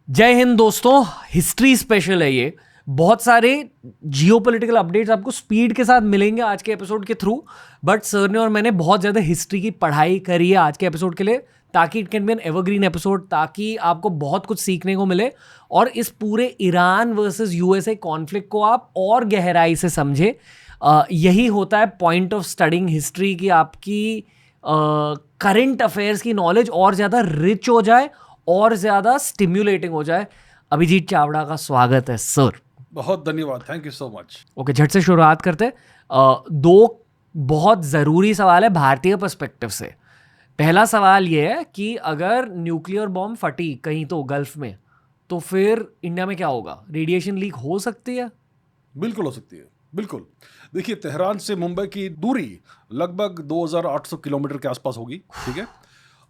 जय हिंद दोस्तों, history special है ये। बहुत सारे जियोपॉलिटिकल अपडेट्स आपको स्पीड के साथ मिलेंगे आज के एपिसोड के थ्रू। बट सर ने और मैंने बहुत ज़्यादा हिस्ट्री की पढ़ाई करी है आज के एपिसोड के लिए, ताकि it can be N evergreen episode, ताकि आपको बहुत कुछ सीखने को मिले और इस पूरे ईरान वर्सेस यूएसए कॉन्फ्लिक्ट को आप और गहराई से समझे। यही होता है पॉइंट ऑफ स्टडिंग हिस्ट्री की, आपकी करंट अफेयर्स की नॉलेज और ज़्यादा रिच हो जाए और ज़्यादा स्टिम्युलेटिंग हो जाए। अभिजीत चावड़ा का स्वागत है सर। बहुत धन्यवाद, thank you so much. Okay, झट से शुरुआत करते हैं। दो बहुत ज़रूरी सवाल है भारतीय पर्सपेक्टिव से। पहला सवाल ये है कि अगर न्यूक्लियर बॉम्ब फटी कहीं तो गल्फ में, तो फिर इंडिया में क्या होगा? रेडिएशन लीक हो सकती है? बिल्कुल हो सकती है, बिल्कुल। देखिए, तेहरान से मुंबई की दूरी लगभग 2800 किलोमीटर के आसपास होगी, ठीक है।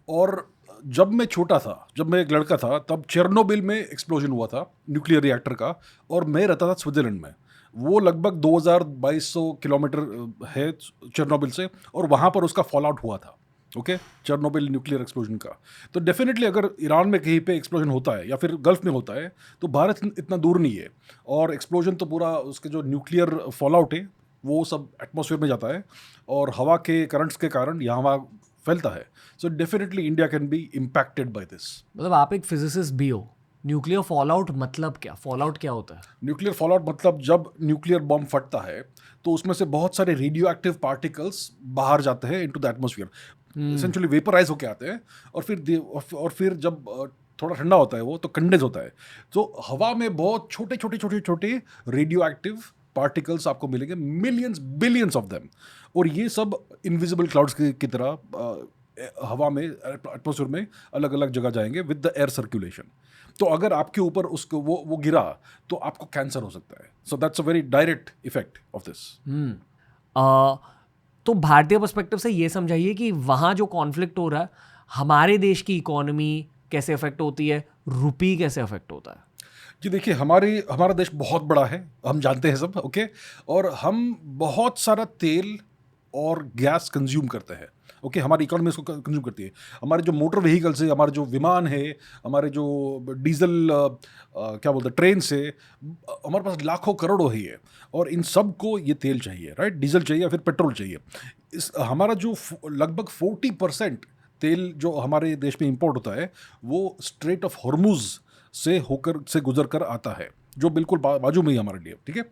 और जब मैं छोटा था, जब मैं एक लड़का था, तब चेरनोबिल में एक्सप्लोजन हुआ था न्यूक्लियर रिएक्टर का, और मैं रहता था स्विट्जरलैंड में। वो लगभग 2200 किलोमीटर है चेरनोबिल से, और वहाँ पर उसका फॉल आउट हुआ था। ओके, चेरनोबिल न्यूक्लियर एक्सप्लोजन का। तो डेफिनेटली अगर ईरान में कहीं पे एक्सप्लोजन होता है या फिर गल्फ में होता है, तो भारत इतना दूर नहीं है, और एक्सप्लोजन तो पूरा उसके जो न्यूक्लियर फॉल आउट है वो सब एटमॉस्फेयर में जाता है, और हवा के करंट्स के कारण यहाँ वहाँ फैलता है। So definitely India can be impacted by this. मतलब आप एक फिजिसिस्ट भी हो, न्यूक्लियर फॉल आउट मतलब क्या? फॉल आउट क्या होता है? न्यूक्लियर फॉलआउट मतलब जब न्यूक्लियर बॉम्ब फटता है तो उसमें से बहुत सारे रेडियो एक्टिव पार्टिकल्स बाहर जाते हैं into the atmosphere, essentially vaporise होके आते हैं, और फिर जब थोड़ा ठंडा होता है वो, तो कंडेंस होता है। तो हवा में बहुत छोटे छोटे छोटे छोटे रेडियो एक्टिव पार्टिकल्स आपको मिलेंगे, मिलियंस बिलियंस ऑफ देम। और ये सब इनविजिबल क्लाउड्स की तरह हवा में, एटमॉस्फेयर में अलग अलग जगह जाएंगे विद द एयर सर्कुलेशन। तो अगर आपके ऊपर उसको वो गिरा तो आपको कैंसर हो सकता है। So that's a very direct effect of this. तो भारतीय पर्सपेक्टिव से ये समझाइए कि वहाँ जो कॉन्फ्लिक्ट हो रहा है, हमारे देश की इकोनॉमी कैसे अफेक्ट होती है, रुपी कैसे अफेक्ट होता है? जी देखिए, हमारा देश बहुत बड़ा है, हम जानते हैं सब, ओके। और हम बहुत सारा तेल और गैस कंज्यूम करते हैं, ओके। हमारी इकोनॉमी इसको कंज्यूम करती है। हमारे जो मोटर व्हीकल्स है, हमारे जो विमान है, हमारे जो डीजल क्या बोलते हैं, ट्रेन से, हमारे पास लाखों करोड़ों ही है, और इन सब को ये तेल चाहिए, राइट। डीजल चाहिए या फिर पेट्रोल चाहिए। हमारा जो लगभग 40% तेल जो हमारे देश में इंपोर्ट होता है, वो स्ट्रेट ऑफ हॉर्मुज से गुजर कर आता है, जो बिल्कुल बाजू में ही हमारे लिए, ठीक है।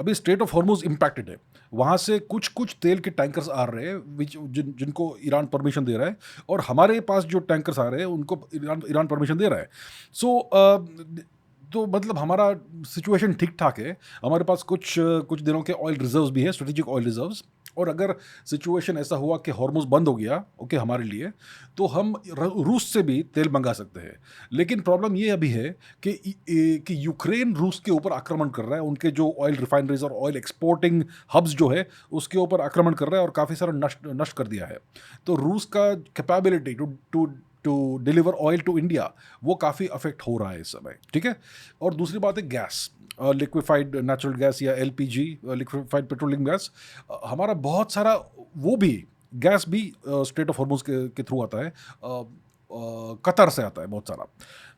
अभी स्ट्रेट ऑफ हॉर्मुज इम्पैक्टेड है, वहाँ से कुछ कुछ तेल के टैंकर्स आ रहे हैं जिनको ईरान परमिशन दे रहा है, और हमारे पास जो टैंकर्स आ रहे हैं उनको ईरान परमिशन दे रहा है। सो तो मतलब हमारा सिचुएशन ठीक ठाक है। हमारे पास कुछ कुछ दिनों के ऑयल रिजर्व्स भी है, स्ट्रेटेजिक ऑयल रिजर्व्स। और अगर सिचुएशन ऐसा हुआ कि हॉर्मुज बंद हो गया, ओके, हमारे लिए, तो हम रूस से भी तेल मंगा सकते हैं। लेकिन प्रॉब्लम ये अभी है कि यूक्रेन रूस के ऊपर आक्रमण कर रहा है, उनके जो ऑयल रिफाइनरीज और ऑयल एक्सपोर्टिंग हब्स जो है उसके ऊपर आक्रमण कर रहा है, और काफ़ी सारा नष्ट कर दिया है। तो रूस का capability to deliver oil to India, वो काफ़ी अफेक्ट हो रहा है इस समय, ठीक है। और दूसरी बात है गैस, लिक्विफाइड नेचुरल गैस या एलपीजी, लिक्विफाइड पेट्रोलियम गैस। हमारा बहुत सारा वो भी गैस भी स्ट्रेट ऑफ हॉर्मुज के थ्रू आता है, कतर से आता है बहुत सारा,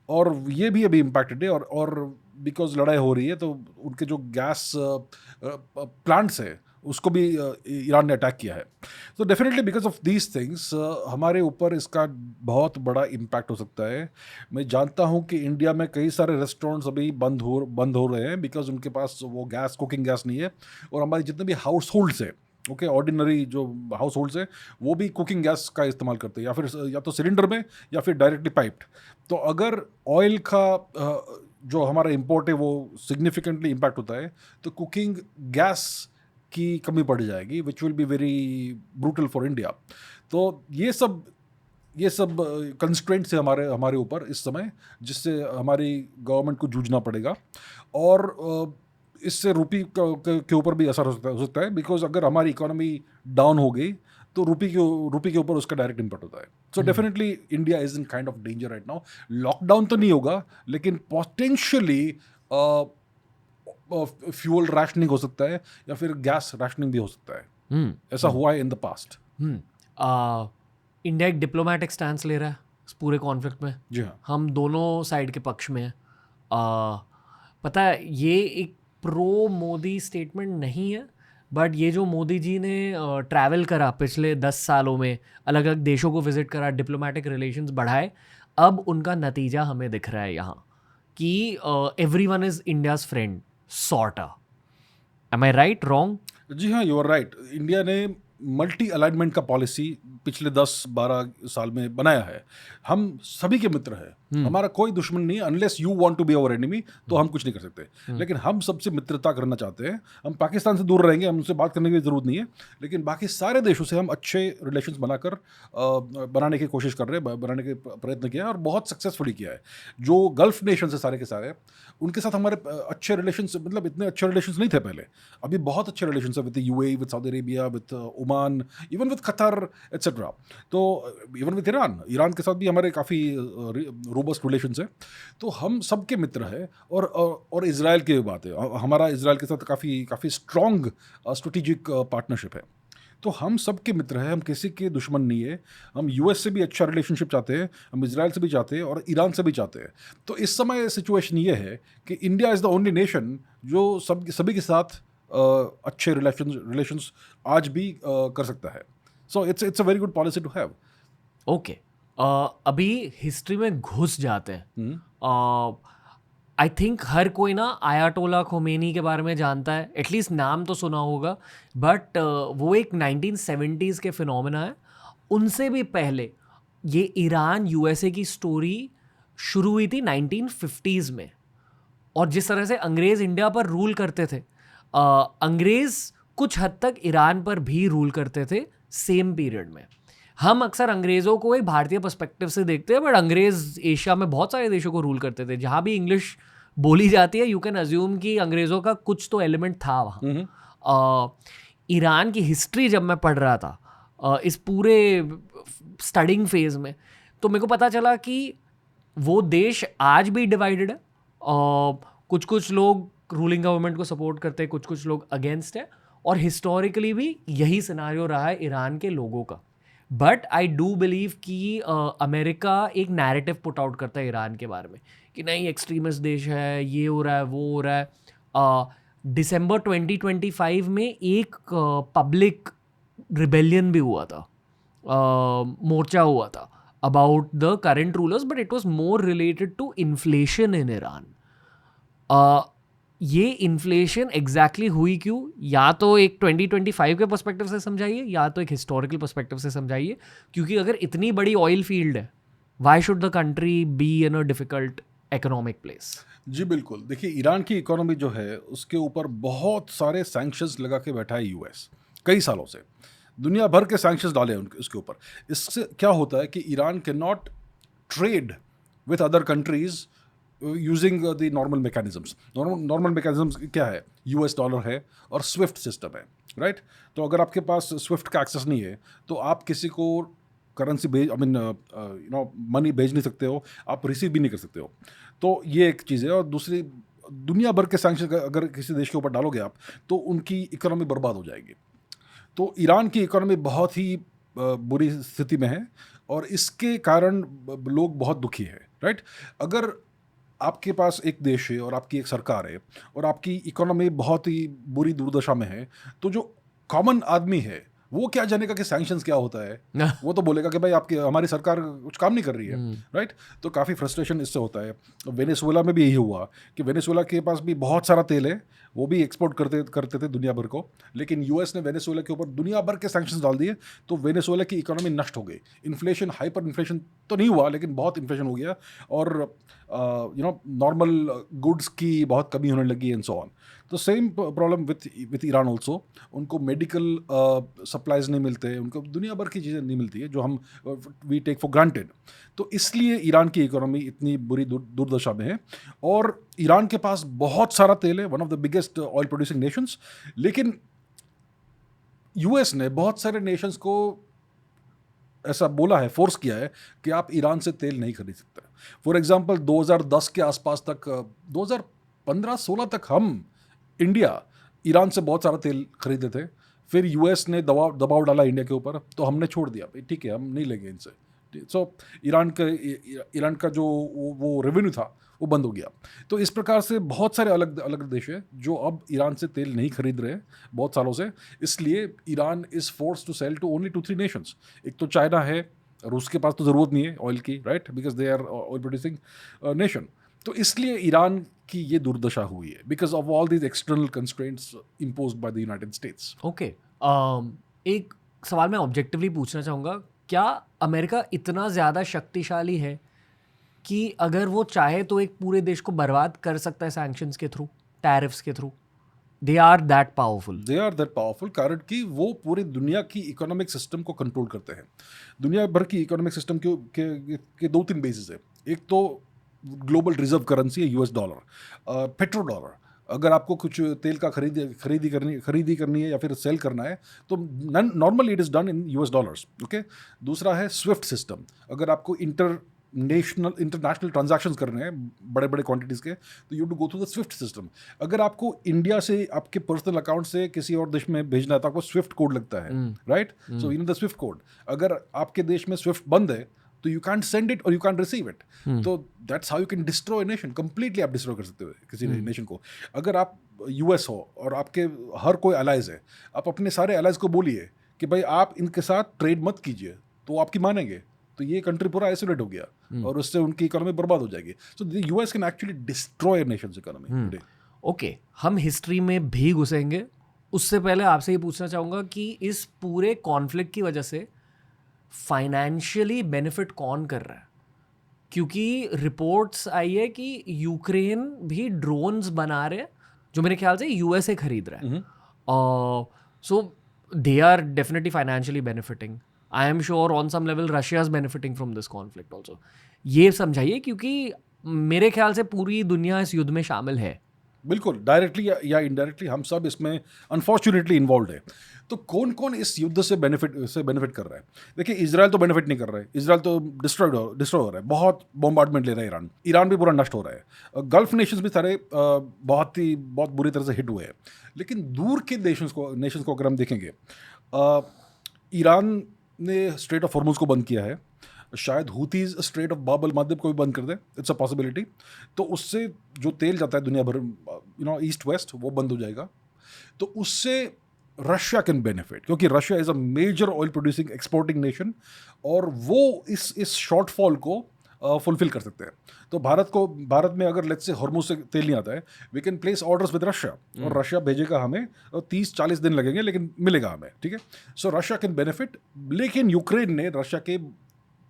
और ये भी अभी इम्पैक्टेड है। और बिकॉज लड़ाई हो रही है, तो उनके जो गैस प्लांट्स है उसको भी ईरान ने अटैक किया है। तो definitely because of these things हमारे ऊपर इसका बहुत बड़ा इम्पैक्ट हो सकता है। मैं जानता हूँ कि इंडिया में कई सारे रेस्टोरेंट्स अभी बंद हो रहे हैं, बिकॉज उनके पास वो गैस, कुकिंग गैस नहीं है। और हमारे जितने भी हाउस होल्ड्स है, ओके, ऑर्डिनरी जो हाउस होल्ड्स है, वो भी कुकिंग गैस का इस्तेमाल करते हैं, या तो सिलेंडर में या फिर डायरेक्टली पाइप्ड। तो अगर ऑयल का जो हमारा इम्पोर्ट है वो सिग्निफिकेंटली इम्पैक्ट होता है, तो कुकिंग गैस की कमी पड़ जाएगी, विच will be very brutal for India. तो ये सब कंस्ट्रेंट्स है हमारे ऊपर इस समय, जिससे हमारी गवर्नमेंट को जूझना पड़ेगा। और इससे के ऊपर भी असर हो सकता है, बिकॉज अगर हमारी इकोनॉमी डाउन हो गई तो रूपी के ऊपर उसका डायरेक्ट इम्पैक्ट होता है। So definitely India is in kind of danger right now. Lockdown तो नहीं होगा, लेकिन पोटेंशियली फ्यूल राशनिंग हो सकता है, या फिर गैस राशनिंग भी हो सकता है। ऐसा हुआ है इन द पास्ट। इंडिया एक डिप्लोमेटिक स्टैंस ले रहा है इस पूरे कॉन्फ्लिक्ट में। जी हाँ। हम दोनों साइड के पक्ष में हैं। पता है ये एक प्रो मोदी स्टेटमेंट नहीं है, बट ये जो मोदी जी ने ट्रैवल करा पिछले 10 सालों में, अलग अलग देशों को विजिट करा, डिप्लोमेटिक रिलेशंस बढ़ाए, अब उनका नतीजा हमें दिख रहा है यहाँ कि everyone is India's friend sorta. Am I right, wrong? जी हाँ, यू आर राइट। इंडिया ने मल्टी अलाइनमेंट का पॉलिसी पिछले 10-12 साल में बनाया है। हम सभी के मित्र हैं, हमारा कोई दुश्मन नहीं है। Unless you want to be our enemy तो हम कुछ नहीं कर सकते, लेकिन हम सबसे मित्रता करना चाहते हैं। हम पाकिस्तान से दूर रहेंगे, हम उनसे बात करने की ज़रूरत नहीं है, लेकिन बाकी सारे देशों से हम अच्छे रिलेशंस बनाने की कोशिश कर रहे हैं, बनाने के प्रयत्न किया है और बहुत सक्सेसफुली किया है। जो गल्फ नेशन है सारे के सारे, उनके साथ हमारे अच्छे रिलेशंस, मतलब इतने अच्छे रिलेशंस नहीं थे पहले, अभी बहुत अच्छे रिलेशंस है with UAE, with Saudi Arabia, with Oman, even with Qatar etcetera. तो इवन विद ईरान के साथ भी हमारे काफ़ी रोबस्ट रिलेशंस है। तो हम सबके मित्र हैं। और इजराइल की बात है, हमारा इजराइल के साथ काफ़ी स्ट्रॉन्ग स्ट्रेटेजिक पार्टनरशिप है। तो हम सबके मित्र हैं, हम किसी के दुश्मन नहीं है। हम यूएस से भी अच्छा रिलेशनशिप चाहते हैं, हम इजराइल से भी चाहते हैं और ईरान से भी चाहते हैं। तो इस समय सिचुएशन ये है कि India is the only nation जो सभी के साथ अच्छे रिलेशंस आज भी कर सकता है। So it's a very good policy to have. Okay, अभी हिस्ट्री में घुस जाते हैं। आई थिंक हर कोई ना आयातोला खोमेनी के बारे में जानता है, एटलीस्ट नाम तो सुना होगा, बट वो एक 1970s के फिनोमेना है। उनसे भी पहले ये ईरान यूएसए की स्टोरी शुरू हुई थी 1950s में। और जिस तरह से अंग्रेज़ इंडिया पर रूल करते थे, अंग्रेज़ कुछ हद तक ईरान पर भी रूल करते थे सेम पीरियड में। हम अक्सर अंग्रेज़ों को एक भारतीय पर्सपेक्टिव से देखते हैं, बट अंग्रेज़ एशिया में बहुत सारे देशों को रूल करते थे। जहाँ भी इंग्लिश बोली जाती है, यू कैन अज्यूम कि अंग्रेज़ों का कुछ तो एलिमेंट था वहाँ। ईरान की हिस्ट्री जब मैं पढ़ रहा था इस पूरे स्टडिंग फेज़ में, तो मेरे को पता चला कि वो देश आज भी डिवाइडेड है। कुछ कुछ लोग रूलिंग गवर्नमेंट को सपोर्ट करते हैं, कुछ कुछ लोग अगेंस्ट है, और हिस्टोरिकली भी यही सिनारियो रहा है ईरान के लोगों का। बट आई डू बिलीव कि अमेरिका एक नैरेटिव पुट आउट करता है ईरान के बारे में कि नहीं एक्सट्रीमिस्ट देश है, ये हो रहा है, वो हो रहा है। दिसंबर 2025 में एक पब्लिक रिबेलियन भी हुआ था, मोर्चा हुआ था about the current rulers, but it was more related to inflation in Iran. ये इन्फ्लेशन एग्जैक्टली हुई क्यों, या तो एक 2025 के पर्सपेक्टिव से समझाइए, या तो एक हिस्टोरिकल पर्सपेक्टिव से समझाइए। क्योंकि अगर इतनी बड़ी ऑयल फील्ड है, why should the country be in a difficult economic place? जी बिल्कुल। देखिए, ईरान की इकोनॉमी जो है उसके ऊपर बहुत सारे सैंक्शंस लगा के बैठा है यूएस कई सालों से। दुनिया भर के सैंक्शंस डाले हैं उसके ऊपर। इससे क्या होता है कि Iran can not trade with other countries using the normal mechanisms. Normal mechanisms क्या है? यूएस डॉलर है और स्विफ्ट सिस्टम है, राइट? तो अगर आपके पास स्विफ्ट का एक्सेस नहीं है तो आप किसी को करेंसी मनी भेज नहीं सकते हो, आप रिसीव भी नहीं कर सकते हो। तो ये एक चीज़ है। और दूसरी, दुनिया भर के सैंक्शन अगर किसी देश के ऊपर डालोगे आप तो उनकी इकोनॉमी बर्बाद हो जाएगी। तो ईरान की इकोनॉमी बहुत ही बुरी स्थिति में है और इसके कारण लोग बहुत दुखी हैं, राइट? अगर आपके पास एक देश है और आपकी एक सरकार है और आपकी इकोनॉमी बहुत ही बुरी दुर्दशा में है, तो जो कॉमन आदमी है वो क्या जानेगा कि सैंक्शंस क्या होता है। वो तो बोलेगा कि भाई हमारी सरकार कुछ काम नहीं कर रही है, राइट? तो काफ़ी फ्रस्ट्रेशन इससे होता है। वेनेजुएला में भी यही हुआ कि वेनेजुएला के पास भी बहुत सारा तेल है, वो भी एक्सपोर्ट करते थे दुनिया भर को, लेकिन यूएस ने वेनेजुएला के ऊपर दुनिया भर के सैंक्शंस डाल दिए तो वेनेजुएला की इकोनॉमी नष्ट हो गई। इन्फ्लेशन, हाइपर इन्फ्लेशन तो नहीं हुआ लेकिन बहुत इन्फ्लेशन हो गया और नॉर्मल गुड्स की बहुत कमी होने लगी एंड सो ऑन। तो same problem with Iran also. उनको मेडिकल सप्लाईज नहीं मिलते, उनको दुनिया भर की चीज़ें नहीं मिलती है जो हम वी टेक फॉर ग्रांटेड। तो इसलिए ईरान की इकोनॉमी इतनी बुरी दुर्दशा में है। और ईरान के पास बहुत सारा तेल है, one of the biggest oil producing Nations, लेकिन यूएस ने बहुत सारे नेशंस को ऐसा बोला है, फोर्स किया है कि आप ईरान से तेल नहीं खरीद सकते। फॉर एग्जांपल 2010 के आसपास तक, 2015-16 तक हम इंडिया ईरान से बहुत सारा तेल खरीदे थे। फिर यूएस ने दबाव डाला इंडिया के ऊपर, तो हमने छोड़ दिया, भाई ठीक है हम नहीं लेंगे इनसे, सो ईरान का जो वो रेवेन्यू था वो बंद हो गया। तो इस प्रकार से बहुत सारे अलग अलग देश हैं जो अब ईरान से तेल नहीं खरीद रहे हैं बहुत सालों से, इसलिए Iran is force to sell to only 2-3 nations. एक तो चाइना है, रूस के पास तो ज़रूरत नहीं है ऑयल की, right, because they are oil producing nation. तो इसलिए ईरान की ये दुर्दशा हुई है because of all these external constraints imposed by the United States. Okay, एक सवाल मैं ऑब्जेक्टिवली पूछना चाहूँगा, क्या अमेरिका इतना ज़्यादा शक्तिशाली है कि अगर वो चाहे तो एक पूरे देश को बर्बाद कर सकता है सैंक्शंस के थ्रू, टैरिफ्स के through? They are that powerful. कारण कि वो पूरी दुनिया की इकोनॉमिक सिस्टम को कंट्रोल करते हैं। दुनिया भर की इकोनॉमिक सिस्टम के 2-3 बेसिस है। एक तो ग्लोबल रिजर्व करेंसी है यूएस डॉलर, पेट्रो डॉलर। अगर आपको कुछ तेल का खरीदी करनी है या फिर सेल करना है तो normally it is done in US dollars. Okay, दूसरा है स्विफ्ट सिस्टम। अगर आपको इंटरनेशनल ट्रांजैक्शंस करने हैं बड़े बड़े क्वांटिटीज़ के तो you to go through the swift system. अगर आपको इंडिया से आपके पर्सनल अकाउंट से किसी और देश में भेजना है तो आपको स्विफ्ट कोड लगता है, right? So you know the Swift code. अगर आपके देश में स्विफ्ट बंद है तो यू कैंट सेंड इट और यू कैंट रिसीव इट। तो that's how you can destroy nation completely. आप डिस्ट्रॉय कर सकते हो किसी नेशन को। अगर आप यूएस हो और आपके हर कोई अलाइज है, आप अपने सारे अलाइज को बोलिए कि भाई आप इनके साथ ट्रेड मत कीजिए, तो आपकी मानेंगे। तो ये कंट्री पूरा आइसोलेट हो गया और उससे उनकी इकोनॉमी बर्बाद हो जाएगी। सो the US can actually destroy Nations economy today. Okay, हम हिस्ट्री में भी घुसेंगे, उससे पहले आपसे ये पूछना चाहूँगा कि इस पूरे कॉन्फ्लिक्ट की वजह से फाइनेंशियली बेनिफिट कौन कर रहा है? क्योंकि रिपोर्ट्स आई है कि यूक्रेन भी ड्रोन्स बना रहे हैं जो मेरे ख्याल से यूएसए खरीद रहा है। So they are definitely financially benefiting. I am sure on some level Russia is benefiting from this conflict also. ये समझाइए, क्योंकि मेरे ख्याल से पूरी दुनिया इस युद्ध में शामिल है। बिल्कुल, डायरेक्टली या इनडायरेक्टली हम सब इसमें अनफॉर्चुनेटली इन्वॉल्व है। तो कौन कौन इस युद्ध से बेनिफिट कर रहा है? देखिए, इजराइल तो बेनिफिट नहीं कर रहा है। इजराइल तो डिस्ट्रॉय हो रहा है, बहुत बॉम्बार्डमेंट ले रहा है ईरान। ईरान भी पूरा नष्ट हो रहा है। गल्फ नेशंस भी सारे बहुत बुरी तरह से हिट हुए हैं। लेकिन दूर के नेशंस को अगर हम देखेंगे, ईरान ने स्ट्रेट ऑफ हॉर्मुज को बंद किया है। शायद Houthis straight of Bab al मांदेब को भी बंद कर दे, इट्स अ पॉसिबिलिटी। तो उससे जो तेल जाता है दुनिया भर, ईस्ट वेस्ट, वो बंद हो जाएगा। तो उससे रशिया कैन बेनिफिट, क्योंकि Russia is a major oil producing exporting nation और वो इस शॉर्टफॉल को फुलफिल कर सकते हैं। तो भारत में अगर लेट्स से हॉर्मुज से तेल नहीं आता है, we can place orders with Russia और रशिया भेजेगा हमें, 30-40 दिन लगेंगे लेकिन मिलेगा हमें, ठीक है? सो रशिया कैन बेनिफिट। लेकिन यूक्रेन ने रशिया के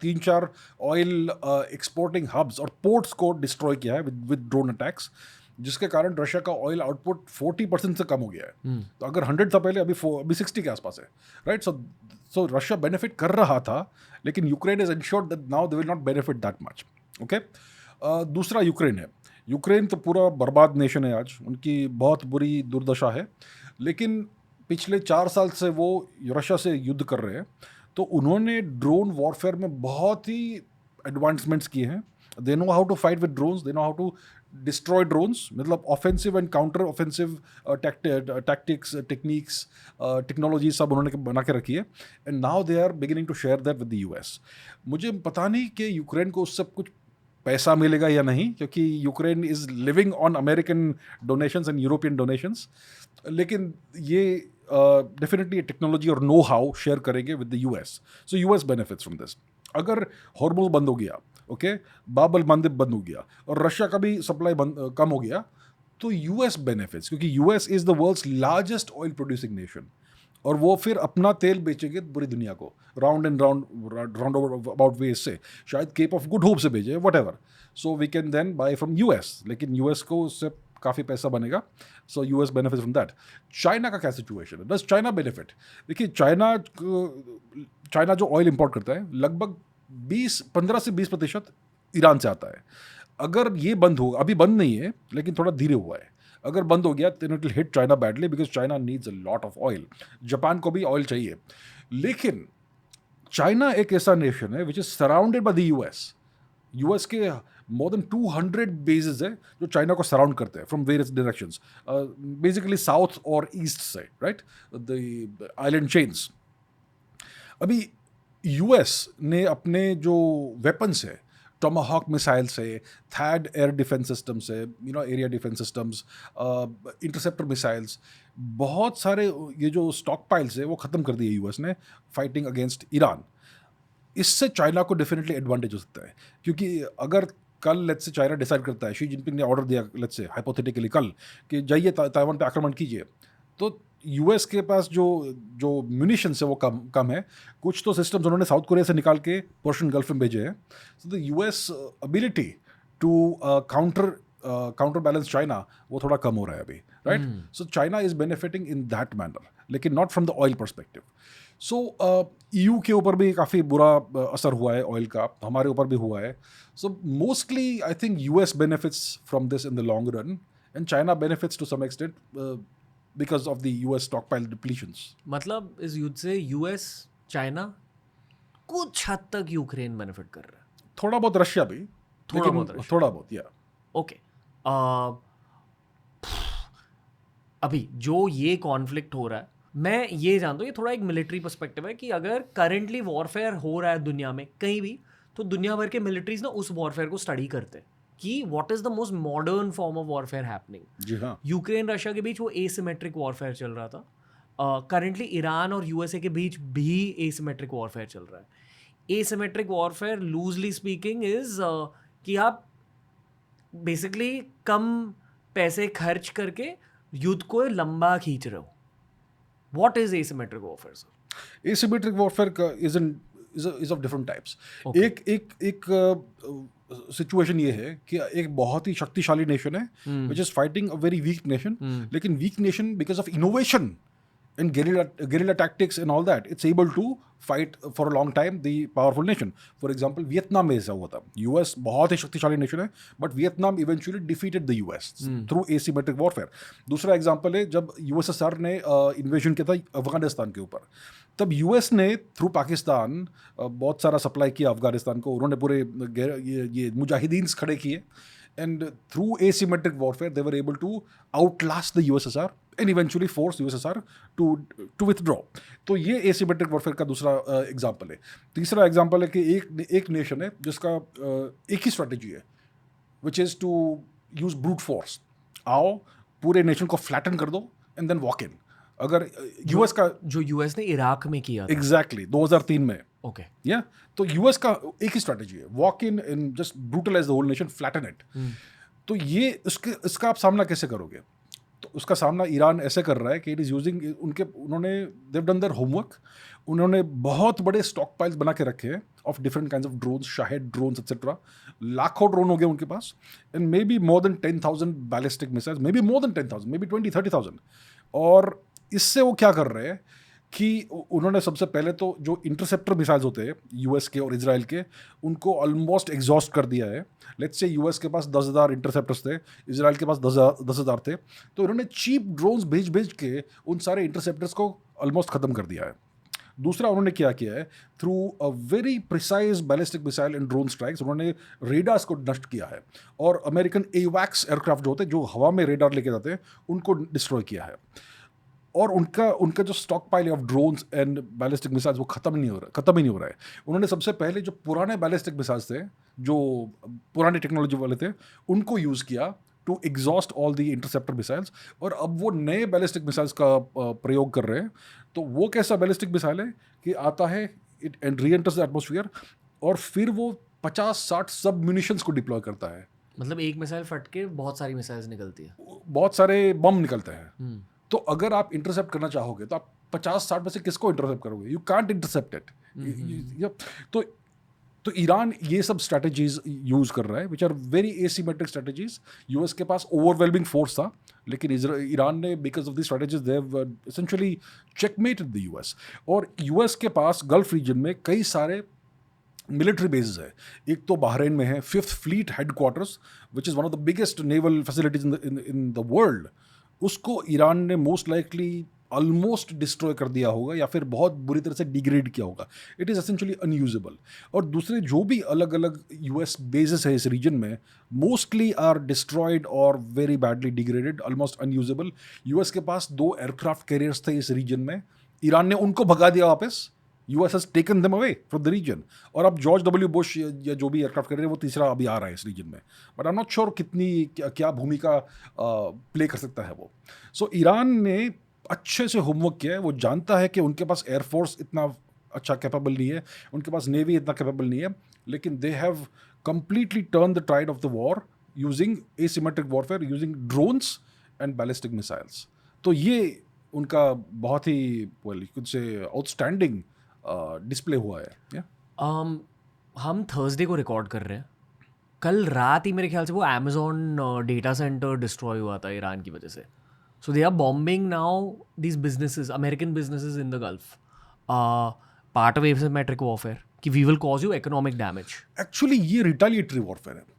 3-4 ऑयल एक्सपोर्टिंग हब्स और पोर्ट्स को डिस्ट्रॉय किया है विद ड्रोन अटैक्स, जिसके कारण रशिया का ऑयल आउटपुट 40% से कम हो गया है। तो अगर 100 था पहले, अभी 60 के आसपास है, राइट? सो रशिया बेनिफिट कर रहा था, लेकिन Ukraine is insured that now they will not benefit that much. Okay, दूसरा यूक्रेन है। यूक्रेन तो पूरा बर्बाद नेशन है आज, उनकी बहुत बुरी दुर्दशा है। लेकिन पिछले 4 साल से वो रशिया से युद्ध कर रहे हैं, तो उन्होंने ड्रोन वॉरफेयर में बहुत ही एडवांसमेंट्स किए हैं। They know how to fight with drones, they know how to destroy drones, मतलब offensive and counter offensive tactics, techniques, technology सब उन्होंने बना के रखी है। And now they are beginning to share that with the US. मुझे पता नहीं कि यूक्रेन को उससे कुछ पैसा मिलेगा या नहीं, क्योंकि Ukraine is living on American donations and European donations. लेकिन ये डेफिनेटली टेक्नोलॉजी और नो हाउ शेयर करेंगे with the US. So US benefits from this. अगर हॉर्मुज बंद हो गया, ओके, बाब अल मांदेब बंद हो गया और रशिया का भी सप्लाई कम हो गया, तो यूएस बेनिफिट्स, क्योंकि US is the world's largest oil producing nation और वो फिर अपना तेल बेचेंगे पूरी दुनिया को, राउंड अबाउट वेज से, शायद केप ऑफ गुड होप से भेजे, whatever. So we can then buy from US, लेकिन यूएस को उससे काफ़ी पैसा बनेगा। So US benefit from that. China का क्या सिचुएशन है? Does China benefit? देखिए, चाइना जो ऑयल इंपोर्ट करता है, लगभग 15 से 20% ईरान से आता है। अगर ये बंद हो, अभी बंद नहीं है लेकिन थोड़ा धीरे हुआ है, अगर बंद हो गया तो it will hit China badly, because China needs a lot of oil. Japan को भी ऑयल चाहिए। लेकिन चाइना एक ऐसा नेशन है which is surrounded by the US के मोर देन 200 बेसेस है जो चाइना को सराउंड करते हैं from various directions, basically south और ईस्ट से, राइट, द आइलैंड चेन्स। अभी यूएस ने अपने जो वेपन्स है, टोमाहॉक मिसाइल से, थैड एयर डिफेंस सिस्टम से, area defence systems, interceptor missiles, बहुत सारे ये जो स्टॉक पाइल्स है वो ख़त्म कर दिए यूएस ने फाइटिंग अगेंस्ट ईरान। इससे चाइना को डेफिनेटली एडवांटेज हो सकता है, क्योंकि अगर कल लेट्स से चाइना डिसाइड करता है, शी जिनपिंग ने ऑर्डर दिया लेट्स से हाइपोथेटिकली कल कि जाइए ताइवान पे आक्रमण कीजिए, तो यूएस के पास जो जो म्यूनिशंस है वो कम है। कुछ तो सिस्टम्स उन्होंने साउथ कोरिया से निकाल के पर्शियन गल्फ में भेजे हैं। So the US ability to counter balance China वो थोड़ा कम हो रहा है अभी, right? So China is benefiting in that manner, लेकिन not from the oil perspective. So EU के ऊपर भी काफ़ी बुरा असर हुआ है ऑयल का, हमारे ऊपर भी हुआ है। So mostly I think US benefits from this in the long run, and China benefits to some extent because of the US stockpile depletions. मतलब इस युद्ध से यूएस चाइना कुछ हद तक यूक्रेन बेनिफिट कर रहा है, थोड़ा बहुत रशिया भी, थोड़ा बहुत रशिया। थोड़ा बहुत या ओके। अभी जो ये कॉन्फ्लिक्ट हो रहा है, मैं ये जानता हूँ, ये थोड़ा एक मिलिट्री पर्सपेक्टिव है कि अगर करेंटली वॉरफेयर हो रहा है दुनिया में कहीं भी, तो दुनिया भर के मिलिट्रीज ना उस वॉरफेयर को स्टडी करते हैं कि what is the most modern form of warfare happening. जी हाँ, यूक्रेन रशिया के बीच वो एसिमेट्रिक वॉरफेयर चल रहा था। करेंटली ईरान और यूएसए के बीच भी एसिमेट्रिक वॉरफेयर चल रहा है। Asymmetric warfare loosely speaking is कि आप बेसिकली कम पैसे खर्च करके युद्ध को लंबा खींच रहे हो। What is asymmetric warfare sir? asymmetric warfare is of different types. Okay. एक सिचुएशन ये है कि एक बहुत ही शक्तिशाली नेशन है which is fighting a very weak nation, लेकिन weak nation because of innovation and guerrilla tactics and all that, it's able to fight for a long time the powerful nation. For example, Vietnam में ऐसा हुआ था। US बहुत ही शक्तिशाली nation है, but Vietnam eventually defeated the US through asymmetric warfare. दूसरा example है जब यूएसएसआर ने इन्वेजन किया था अफगानिस्तान के ऊपर, तब यूएस ने थ्रू पाकिस्तान बहुत सारा सप्लाई किया अफगानिस्तान को। उन्होंने पूरे ये मुजाहिदीन खड़े किए, and through asymmetric warfare they were able to outlast the USSR and eventually force USSR to withdraw. तो ये asymmetric warfare का दूसरा एग्जाम्पल है। तीसरा एग्जाम्पल है कि एक नेशन है जिसका एक ही स्ट्रेटेजी है, which is to use brute force. आओ पूरे नेशन को फ्लैटन कर दो एंड देन वॉक इन। अगर यूएस का जो यूएस ने इराक में किया था, एग्जैक्टली 2003 में, ओके, या तो यूएस का एक ही स्ट्रेटेजी है, walk in and just brutalise the whole nation, flatten it. तो ये इसका आप सामना कैसे करोगे? तो उसका सामना ईरान ऐसे कर रहा है कि इट इज़ यूजिंग उन्होंने देव डन देयर होमवर्क। उन्होंने बहुत बड़े स्टॉक पाइल्स बना के रखे हैं of different kinds of drones, Shahed drones etcetera. लाखों ड्रोन हो गए उनके पास, and maybe more than 10,000 ballistic missiles, maybe more than 10,000, maybe 20-30,000। और इससे वो क्या कर रहे हैं कि उन्होंने सबसे पहले तो जो इंटरसेप्टर मिसाइल्स होते हैं यूएस के और इजराइल के, उनको ऑलमोस्ट एग्जॉस्ट कर दिया है। लेट्स से यूएस के पास 10,000 इंटरसेप्टर्स थे, इजराइल के पास 10,000 थे, तो इन्होंने चीप ड्रोन्स भेज के उन सारे इंटरसेप्टर्स को ऑलमोस्ट ख़त्म कर दिया है। दूसरा उन्होंने क्या किया है, through a very precise ballistic missile and drone strikes उन्होंने रेडार्स को नष्ट किया है, और अमेरिकन एवैक्स एयरक्राफ्ट जो होते हैं जो हवा में रेडार लेके जाते हैं उनको डिस्ट्रॉय किया है। और उनका जो stock pile of drones and ballistic missiles वो खत्म ही नहीं हो रहा है। उन्होंने सबसे पहले जो पुराने बैलिस्टिक मिसाइल्स थे, जो पुराने टेक्नोलॉजी वाले थे, उनको यूज़ किया to exhaust all the interceptor missiles, और अब वो नए बैलिस्टिक मिसाइल्स का प्रयोग कर रहे हैं। तो वो कैसा बैलिस्टिक मिसाइल है कि आता है, it and re enters the atmosphere, और फिर वो 50-60 सब म्यूनिशंस को डिप्लॉय करता है। मतलब एक मिसाइल फट के बहुत सारी मिसाइल्स निकलती है, बहुत सारे बम निकलते हैं। तो अगर आप इंटरसेप्ट करना चाहोगे तो आप 50-60 में से किसको इंटरसेप्ट करोगे? You can't intercept it. तो ईरान ये सब स्ट्रैटेजीज यूज कर रहा है which are very asymmetric strategies. US के पास ओवरवेलमिंग फोर्स था, लेकिन ईरान ने because of the strategies they have essentially checkmated the US. और यूएस के पास गल्फ रीजन में कई सारे मिलिट्री बेसेस है। एक तो बहरीन में है 5th fleet headquarters which is one of the biggest naval facilities in the world. उसको ईरान ने मोस्ट लाइकली ऑलमोस्ट डिस्ट्रॉय कर दिया होगा, या फिर बहुत बुरी तरह से डिग्रेड किया होगा। It is essentially unusable. और दूसरे जो भी अलग अलग यूएस बेसेस है इस रीजन में, मोस्टली आर डिस्ट्रॉयड और very badly degraded, almost unusable. US के पास 2 एयरक्राफ्ट कैरियर्स थे इस रीजन में, ईरान ने उनको भगा दिया वापस, US has taken them away from the region. और अब जॉर्ज डब्ल्यू बुश या जो भी एयरक्राफ्ट कर रहे हैं वो तीसरा अभी आ रहा है इस रीजन में, but I am not sure कितनी क्या भूमिका प्ले कर सकता है वो. सो ईरान ने अच्छे से होमवर्क किया है. वो जानता है कि उनके पास एयरफोर्स इतना अच्छा कैपेबल नहीं है, उनके पास नेवी इतना कैपेबल नहीं है, लेकिन they have completely turn the tide of the war using asymmetric warfare, using drones and ballistic missiles. तो ये उनका बहुत ही वेल कुछ से आउटस्टैंडिंग डिस्प्ले हुआ है. हम थर्सडे को रिकॉर्ड कर रहे हैं. कल रात ही मेरे ख्याल से वो अमेजोन डेटा सेंटर डिस्ट्रॉय हुआ था ईरान की वजह से. So they are bombing now these businesses, American businesses in the gulf, part of asymmetric warfare कि we will cause you economic damage. Actually ये रिटेलिएटरी वॉरफेयर है.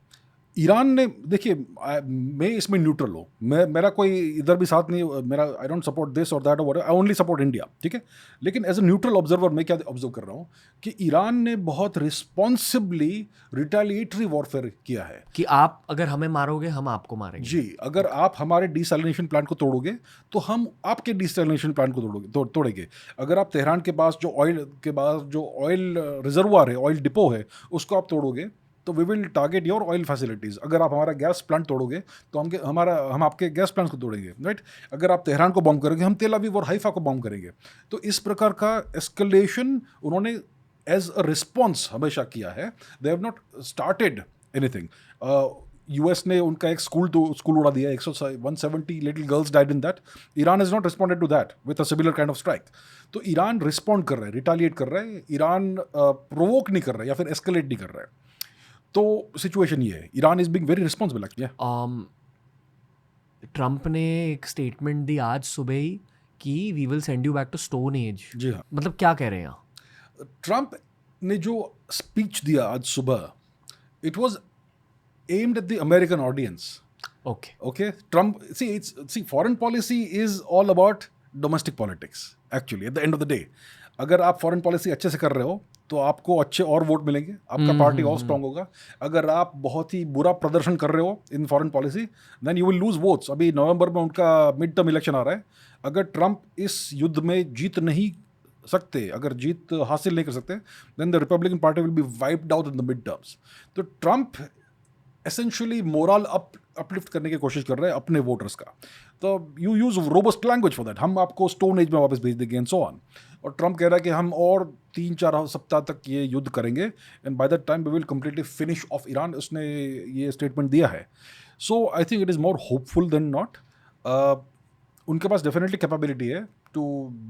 ईरान ने देखिए, मैं इसमें न्यूट्रल हूँ, मेरा कोई इधर भी साथ नहीं, मेरा आई डोंट सपोर्ट दिस और दैट और आई ओनली सपोर्ट इंडिया, ठीक है. लेकिन एज अ न्यूट्रल ऑब्जर्वर मैं क्या ऑब्जर्व कर रहा हूँ कि ईरान ने बहुत रिस्पॉन्सिबली रिटेलिएटरी वॉरफेयर किया है. कि आप अगर हमें मारोगे हम आपको मारेंगे. जी, अगर आप हमारे डिसैलिनेशन प्लांट को तोड़ोगे तो हम आपके डिसैलिनेशन प्लांट को तोड़ेंगे. अगर आप तेहरान के पास जो ऑयल रिजर्वायर है, ऑयल डिपो है, उसको आप तोड़ोगे तो we will target your oil facilities. अगर आप हमारा गैस प्लांट तोड़ोगे तो हम आपके गैस प्लांट को तोड़ेंगे, राइट. अगर आप तेहरान को बॉम्ब करेंगे, हम तेल अवीव और हाइफा को बॉम्ब करेंगे. तो इस प्रकार का एस्केलेशन उन्होंने एज अ रिस्पॉन्स हमेशा किया है. They have not started anything. US ने उनका एक स्कूल उड़ा दिया, 170 little girls died in that. Iran has not responded to that with a similar kind of strike. तो ईरान रिस्पॉन्ड कर रहा है, रिटालिएट कर रहा है. ईरान प्रोवोक नहीं कर रहा है या फिर एस्केलेट नहीं कर रहा है. तो सिचुएशन ये है, Iran is being very responsible actually. Trump ने एक स्टेटमेंट दी आज सुबह ही कि we will send you back to stone age. जी हाँ. मतलब क्या कह रहे हैं यहाँ? ट्रम्प ने जो स्पीच दिया आज सुबह, it was aimed at the American audience. Okay, Trump, foreign policy is all about domestic politics actually at the end of the day. अगर आप फॉरेन पॉलिसी अच्छे से कर रहे हो तो आपको अच्छे और वोट मिलेंगे, आपका पार्टी और स्ट्रांग होगा. अगर आप बहुत ही बुरा प्रदर्शन कर रहे हो in foreign policy, then you will lose votes. अभी नवंबर में उनका मिड टर्म इलेक्शन आ रहा है. अगर ट्रम्प इस युद्ध में जीत नहीं सकते, अगर जीत हासिल नहीं कर सकते, then the Republican party will be wiped out in the mid terms. तो ट्रम्प एसेंशियली मोरल अपलिफ्ट करने की कोशिश कर रहे हैं अपने वोटर्स का. तो you use robust language for that. हम आपको स्टोन एज में वापस भेज देंगे एंड सो ऑन. और ट्रम्प कह रहा है कि हम और 3-4 सप्ताह तक ये युद्ध करेंगे and by that time we will completely finish off Iran. उसने ये स्टेटमेंट दिया है. So I think it is more hopeful than not. उनके पास डेफिनेटली कैपेबिलिटी है to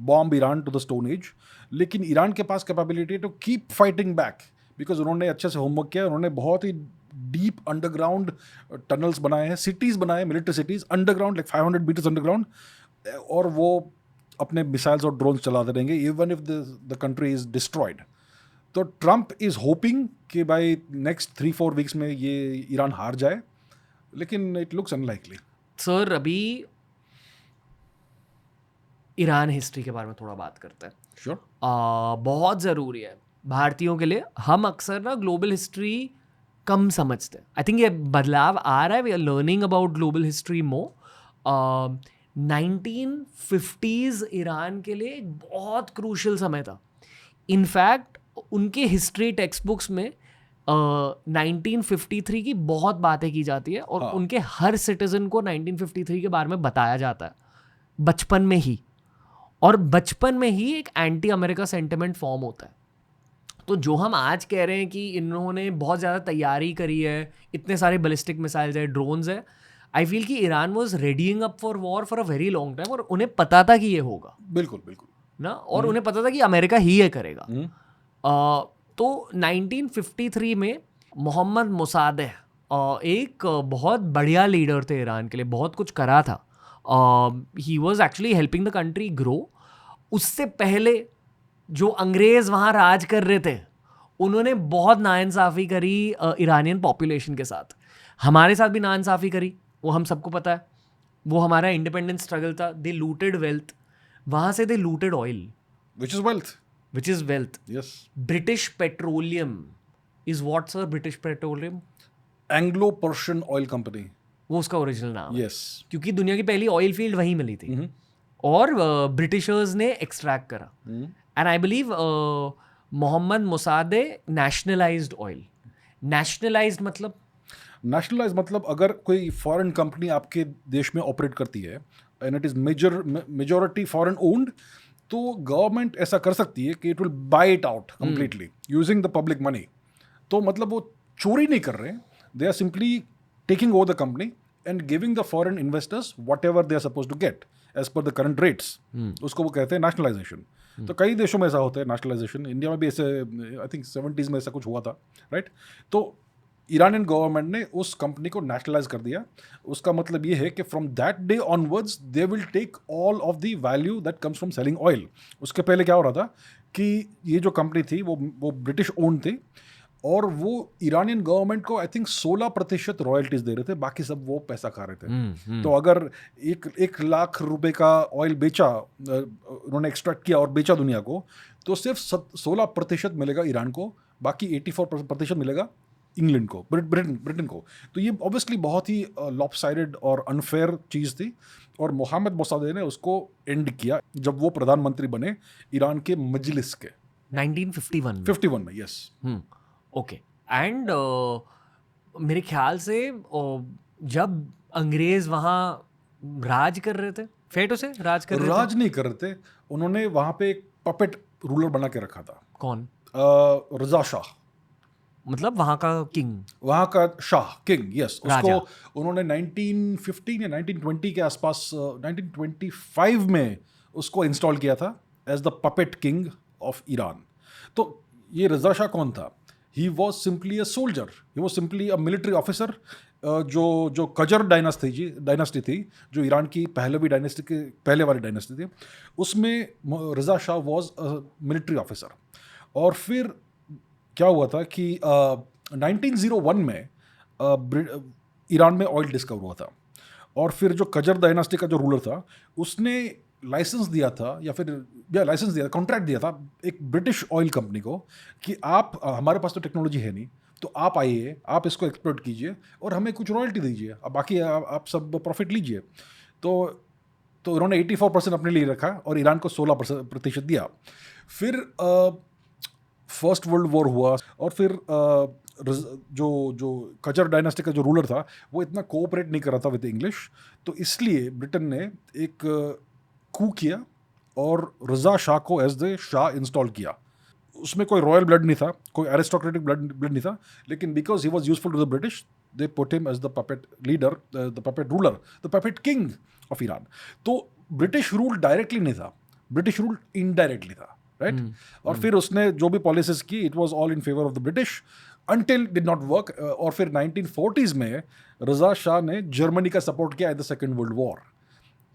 bomb Iran to the stone age, लेकिन ईरान के पास capability to keep fighting back because उन्होंने अच्छे से होमवर्क किया. उन्होंने बहुत ही डीप अंडरग्राउंड टनल्स बनाए हैं, सिटीज़ बनाए हैं, military cities underground, like 500 meters underground. और वो अपने मिसाइल्स और ड्रोन्स चलाते रहेंगे even if the country is destroyed. तो ट्रम्प इज होपिंग कि बाय नेक्स्ट 3-4 वीक्स में ये ईरान हार जाए, लेकिन इट लुक्स अनलाइकली. सर, अभी ईरान हिस्ट्री के बारे में थोड़ा बात करते हैं. श्योर. बहुत ज़रूरी है भारतीयों के लिए. हम अक्सर ना ग्लोबल हिस्ट्री कम समझते हैं. आई थिंक ये बदलाव आ रहा है. We are learning about global history more. 1950s Iran के लिए एक बहुत क्रूशल समय था. इनफैक्ट उनके हिस्ट्री टेक्स्ट बुक्स में 1953 की बहुत बातें की जाती है और उनके हर सिटीजन को 1953 के बारे में बताया जाता है बचपन में ही. और बचपन में ही एक एंटी अमेरिका सेंटिमेंट फॉर्म होता है. तो जो हम आज कह रहे हैं कि इन्होंने बहुत ज़्यादा तैयारी करी है, इतने सारे बैलिस्टिक मिसाइल्स है, ड्रोन्स है, आई फील कि Iran was readying up for war for a very long time. और उन्हें पता था कि ये होगा. बिल्कुल बिल्कुल ना. और उन्हें पता था कि अमेरिका ही ये करेगा. तो 1953 में मोहम्मद मोसादेह एक बहुत बढ़िया लीडर थे ईरान के लिए, बहुत कुछ करा था. He was actually helping the country grow. उससे पहले जो अंग्रेज़ वहाँ राज कर रहे थे उन्होंने बहुत नाइंसाफ़ी करी ईरानियन पॉपुलेशन के साथ. हमारे साथ भी नाइंसाफ़ी करी, वो हम सबको पता है. वो हमारा इंडिपेंडेंस स्ट्रगल था. They looted wealth. वहाँ से they looted oil, which is wealth. Yes. British Petroleum is what sir? British Petroleum, Anglo Persian oil Company, वो उसका ओरिजिनल नाम. यस. क्योंकि दुनिया की पहली ऑयल फील्ड वहीं मिली थी और ब्रिटिशर्स ने एक्सट्रैक्ट करा. And I believe Mohammad Mosaddegh nationalized oil. Nationalized मतलब नेशनलाइज मतलब अगर कोई फॉरेन कंपनी आपके देश में ऑपरेट करती है and it is majority foreign owned, तो गवर्नमेंट ऐसा कर सकती है कि it will buy it out completely using the public money. तो मतलब वो चोरी नहीं कर रहे, they are simply taking over the company and giving the foreign investors whatever they are suppose to get as per the current rates. उसको वो कहते हैं नेशनलाइजेशन. तो कई देशों में ऐसा होता है नेशनलाइजेशन. इंडिया में भी ऐसे आई थिंक 70s में ऐसा कुछ हुआ था, राइट. तो ईरानियन गवर्नमेंट ने उस कंपनी को नेशनलाइज कर दिया. उसका मतलब ये है कि from that day onwards they will take all of the value that comes from selling oil. उसके पहले क्या हो रहा था कि ये जो कंपनी थी वो ब्रिटिश ओन थी और वो ईरानियन गवर्नमेंट को आई थिंक 16% रॉयल्टीज दे रहे थे, बाकी सब वो पैसा खा रहे थे. तो अगर 1 लाख रुपए का ऑयल बेचा, उन्होंने एक्सट्रैक्ट किया और बेचा दुनिया को, तो सिर्फ 16% मिलेगा ईरान को, बाकी 84% मिलेगा इंग्लैंड को, ब्रिटेन को. तो ये ऑब्वियसली बहुत ही लॉपसाइडेड और अनफेयर चीज़ थी और मोहम्मद मोसादे ने उसको एंड किया जब वो प्रधानमंत्री बने ईरान के मजलिस के 1951 में. यस. ओके. एंड मेरे ख्याल से जब अंग्रेज वहाँ राज कर रहे थे, फेटो से राज कर रहे राज नहीं कर रहे थे, उन्होंने वहाँ पे एक पपेट रूलर बना के रखा था. कौन? रजा शाह, मतलब वहाँ का किंग, वहाँ का शाह, किंग. यस. राजा. उसको उन्होंने 1915 या 1920 के आसपास 1925 में उसको इंस्टॉल किया था as the puppet king of Iran. तो ये रजा शाह कौन था? He was simply a soldier, he was simply a military officer. जो कजर डायनास्टी थी, जो ईरान की पहलवी डायनेस्टी के पहले वाली डायनेस्टी थी, उसमें Reza Shah was a military officer. और फिर क्या हुआ था कि 1901 में ईरान में ऑयल डिस्कवर हुआ था और फिर जो कजर डायनास्टी का जो रूलर था उसने लाइसेंस दिया था कॉन्ट्रैक्ट दिया था एक ब्रिटिश ऑयल कंपनी को कि आप हमारे पास तो टेक्नोलॉजी है नहीं, तो आप आइए, आप इसको एक्सप्लोर कीजिए और हमें कुछ रॉयल्टी दीजिए, अब बाकी आप सब प्रॉफिट लीजिए. तो उन्होंने 84% अपने लिए रखा और ईरान को 16% दिया. फिर फर्स्ट वर्ल्ड वॉर हुआ और फिर जो कजर डायनास्टी का जो रूलर था वो इतना कोऑपरेट नहीं कर रहा था विद इंग्लिश, तो इसलिए ब्रिटेन ने एक कू किया और रजा शाह को एज द शाह इंस्टॉल किया. उसमें कोई रॉयल ब्लड नहीं था, कोई एरिस्टोक्रेटिक ब्लड नहीं था, लेकिन because he was useful to the British they put him as the puppet leader, the puppet ruler, the puppet king of Iran. तो ब्रिटिश रूल डायरेक्टली नहीं था, ब्रिटिश रूल इनडायरेक्टली था, राइट. और फिर उसने जो भी पॉलिसीज की it was all in favour of the British until did not work. और फिर 1940s में रजा शाह ने जर्मनी का सपोर्ट किया in the second world war.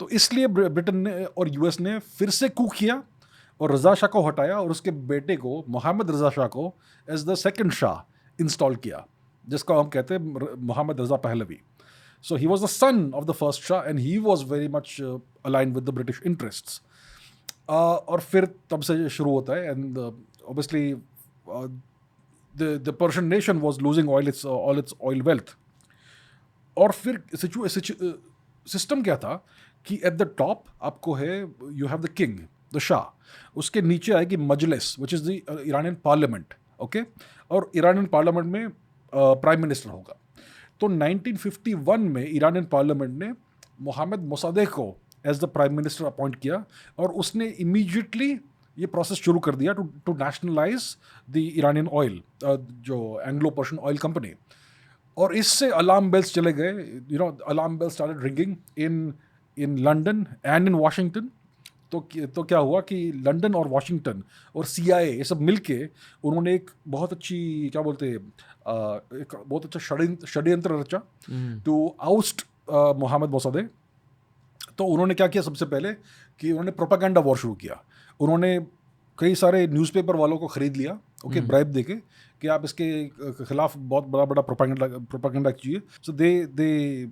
तो इसलिए ब्रिटेन ने और यूएस ने फिर से कू किया और रजा शाह को हटाया और उसके बेटे को मोहम्मद रजा शाह को as the second Shah install किया, जिसको हम कहते हैं Mohammad Reza Pahlavi. So he was the son of the first Shah and he was very much aligned with the British interests. और फिर तब से शुरू होता है and obviously the Persian nation was losing all its oil wealth. और फिर system क्या था कि एट द टॉप आपको है you have the king, the shah, उसके नीचे आएगी Majlis which is the Iranian parliament, okay. और ईरानियन पार्लियामेंट में प्राइम मिनिस्टर होगा. तो 1951 में ईरानियन पार्लियामेंट ने मोहम्मद मोसादेह को as the prime minister appoint किया और उसने इमीडिएटली ये प्रोसेस शुरू कर दिया to nationalise the Iranian oil, जो एंग्लो पर्शियन ऑयल कंपनी. और इससे अलार्म बेल्स चले गए, alarm bells started ringing in London and in Washington. तो क्या हुआ कि लंदन और वाशिंगटन और CIA ये सब मिलके उन्होंने एक बहुत अच्छी क्या बोलते हैं एक बहुत अच्छा षड्यंत्र रचा टू आउस्ट मोहम्मद मोसादेह. तो उन्होंने क्या किया, सबसे पहले कि उन्होंने प्रोपागेंडा वॉर शुरू किया. उन्होंने कई सारे न्यूज़पेपर वालों को खरीद लिया, ओके, ब्राइब देके कि आप इसके खिलाफ बहुत बड़ा प्रोपागेंडा कीजिए. So they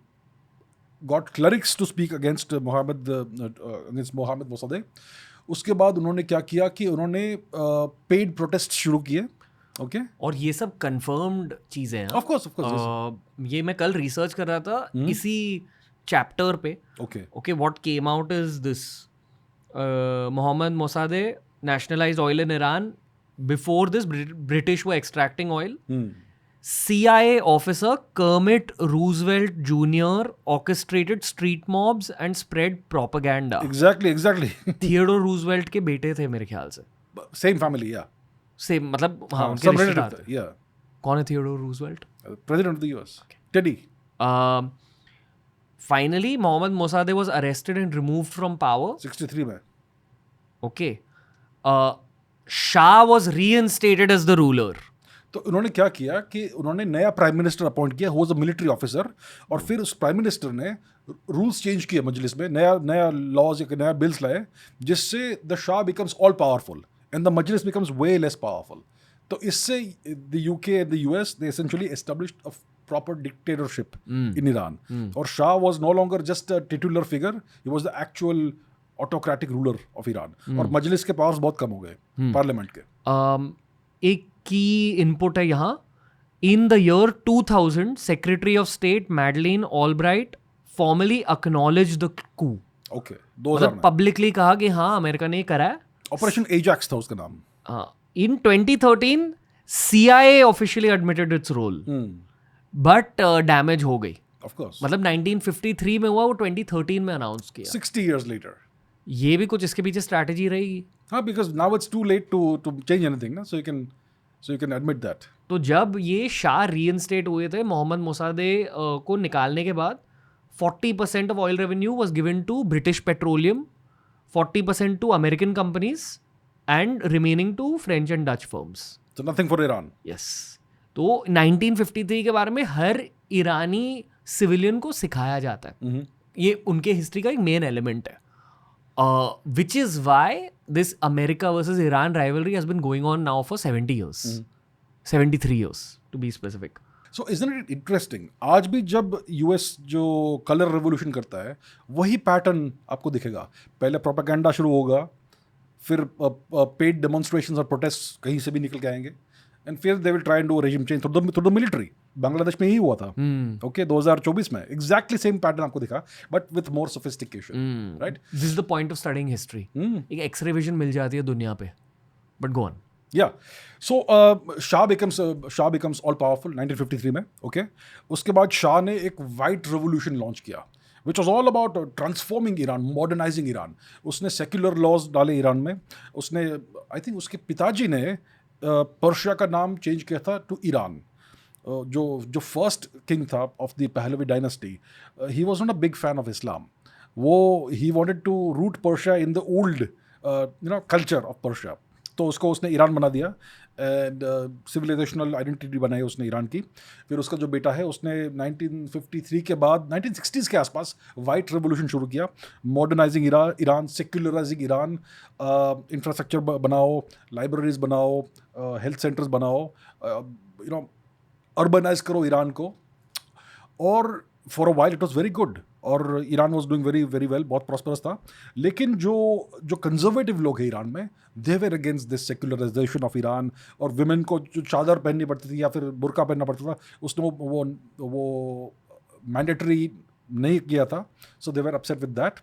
got clerics to speak against Mohammad Mosaddegh. उसके बाद उन्होंने क्या किया कि उन्होंने पेड प्रोटेस्ट शुरू किए, ओके. और ये सब कंफर्म्ड चीज़ें हैं. ऑफ कोर्स ये मैं कल रिसर्च कर रहा था इसी चैप्टर पे. Okay. What came out is this, Mohammad Mosaddegh nationalized oil in Iran. Before this, British were extracting oil. CIA officer Kermit Roosevelt Jr. orchestrated street mobs and spread propaganda. Exactly. Theodore Roosevelt के बेटे थे मेरे ख्याल से. Same family, yeah. Same, मतलब हाँ उनके Some रिश्तेदार relative, थे. yeah. कौन है Theodore Roosevelt? President of the US. Teddy. Finally, Mohammad Mossadegh was arrested and removed from power. 63 में. Okay. Shah was reinstated as the ruler. तो उन्होंने क्या किया कि उन्होंने नया प्राइम मिनिस्टर अपॉइंट किया, who was a military officer, और फिर उस प्राइम मिनिस्टर ने रूल्स चेंज किए मजलिस में, नया लॉज या नया बिल्स लाए, जिससे the shah becomes all powerful and the Majlis becomes way less powerful. तो इससे the UK and the US they essentially established a proper dictatorship in Iran. और shah was no longer just a titular figure, he was the actual autocratic ruler of Iran. और Majlis के powers बहुत कम हो गए parliament के. एक की input है यहाँ. In the year 2000 secretary of state Madeleine Albright formally acknowledged the coup. Okay, 2000 मतलब में पब्लिकली कहा कि हाँ अमेरिका ने करा है. ऑपरेशन एजैक्स था उसका नाम. हाँ. In 2013 CIA officially admitted its role, but damage हो गई. ऑफ कोर्स, मतलब 1953 में हुआ, वो 2013 में अनाउंस किया. 60 years later. ये भी कुछ इसके पीछे स्ट्रैटेजी रहेगी. हाँ, because now it's too late to change anything, ना, so you can admit that. तो जब ये शाह रीइंस्टेट हुए थे, मोहम्मद मोसादेह को निकालने के बाद 40% of oil revenue was given to British Petroleum, 40% to American companies and remaining to French and Dutch firms. So nothing for Iran. Yes. तो 1953 के बारे में हर ईरानी सिविलियन को सिखाया जाता है. ये उनके हिस्ट्री का एक मेन एलिमेंट है. Which is why this America versus Iran rivalry has been going on now for 70 years. 73 years to be specific. So isn't it interesting? आज भी जब US जो कलर रेवोल्यूशन करता है, वही पैटर्न आपको दिखेगा. पहले प्रोपेगेंडा शुरू होगा, फिर पेड डेमोन्स्ट्रेशंस और प्रोटेस्ट कहीं से भी निकल के आएंगे, एंड फिर they will try and do regime change through the military. Bangladesh में यही हुआ था. ओके, 2024 में एग्जैक्टली सेम पैटर्न आपको दिखा, but with more sophistication. Right, this is the point of studying history. एक एक्स-रे विजन मिल जाती है दुनिया पे. But go on. या सो शाह बिकम्स ऑल पावरफुल 1953 में. ओके, उसके बाद शाह ने एक वाइट रेवोल्यूशन लॉन्च किया, which was all about transforming Iran, modernizing Iran. उसने सेक्युलर लॉज डाले ईरान में. उसने, आई थिंक उसके पिताजी ने पर्शिया का नाम चेंज किया था टू ईरान. जो फर्स्ट किंग था of the Pahlavi dynasty, he was not a big fan of Islam. वो he wanted to root Persia in the old culture of Persia. तो उसको उसने ईरान बना दिया एंड सिविलाइजेशनल आइडेंटिटी बनाई उसने ईरान की. फिर उसका जो बेटा है उसने 1953 के बाद 1960s के आसपास वाइट रेवोल्यूशन शुरू किया, modernizing Iran, secularizing Iran, infrastructure बनाओ, लाइब्रेरीज बनाओ, हेल्थ सेंटर्स बनाओ, अर्बनाइज करो ईरान को. और for a while it was very good, और Iran was doing very very well, बहुत प्रॉस्परस था. लेकिन जो कंजर्वेटिव लोग हैं ईरान में, they were against this secularization of Iran. और विमेन को जो चादर पहननी पड़ती थी या फिर बुर्का पहनना पड़ता था, उसने वो मैंडेटरी नहीं किया था. सो दे वर अपसेट विद दैट.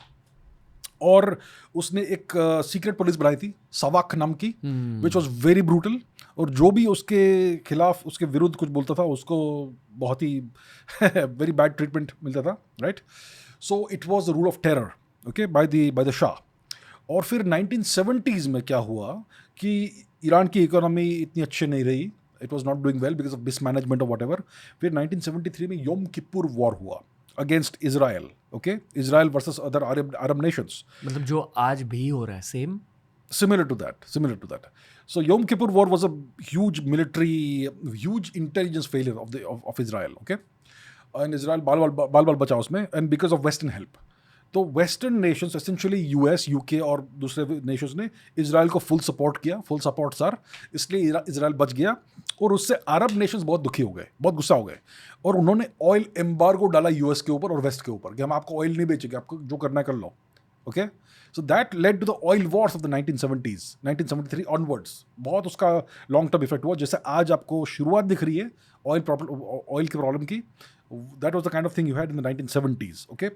और उसने एक सीक्रेट पुलिस बनाई थी सवाक नाम की, विच वॉज वेरी ब्रूटल. और जो भी उसके खिलाफ, उसके विरुद्ध कुछ बोलता था, उसको बहुत ही वेरी बैड ट्रीटमेंट मिलता था. Right, so it was the rule of terror, okay, by the Shah. और फिर 1970s में क्या हुआ कि ईरान की इकोनॉमी इतनी अच्छी नहीं रही, it was not doing well because of mismanagement और व्हाटएवर. फिर 1973 में योम किपुर वॉर हुआ against Israel. Okay, Israel versus other Arab nations. मतलब जो आज भी हो रहा है, same, similar to that. So Yom Kippur War was a huge huge intelligence failure of Israel. Okay, and Israel बाल बचा उसमें, and because of Western help. तो western Nations, essentially US, UK और दूसरे नेशंस ने इजराइल को full support किया, full support sir. इसलिए इजराइल बच गया. और उससे अरब नेशंस बहुत दुखी हो गए, बहुत गुस्सा हो गए, और उन्होंने ऑयल एम्बार्गो डाला यूएस के ऊपर और वेस्ट के ऊपर कि हम आपको ऑयल नहीं बेचेंगे, आपको जो करना है कर लो. Okay, so that led to the oil wars of the 1970s, 1973 onwards. बहुत उसका लॉन्ग टर्म इफेक्ट हुआ. जैसे आज आपको शुरुआत दिख रही है ऑयल की प्रॉब्लम की, that was the kind of thing you had in the 1970s. Okay,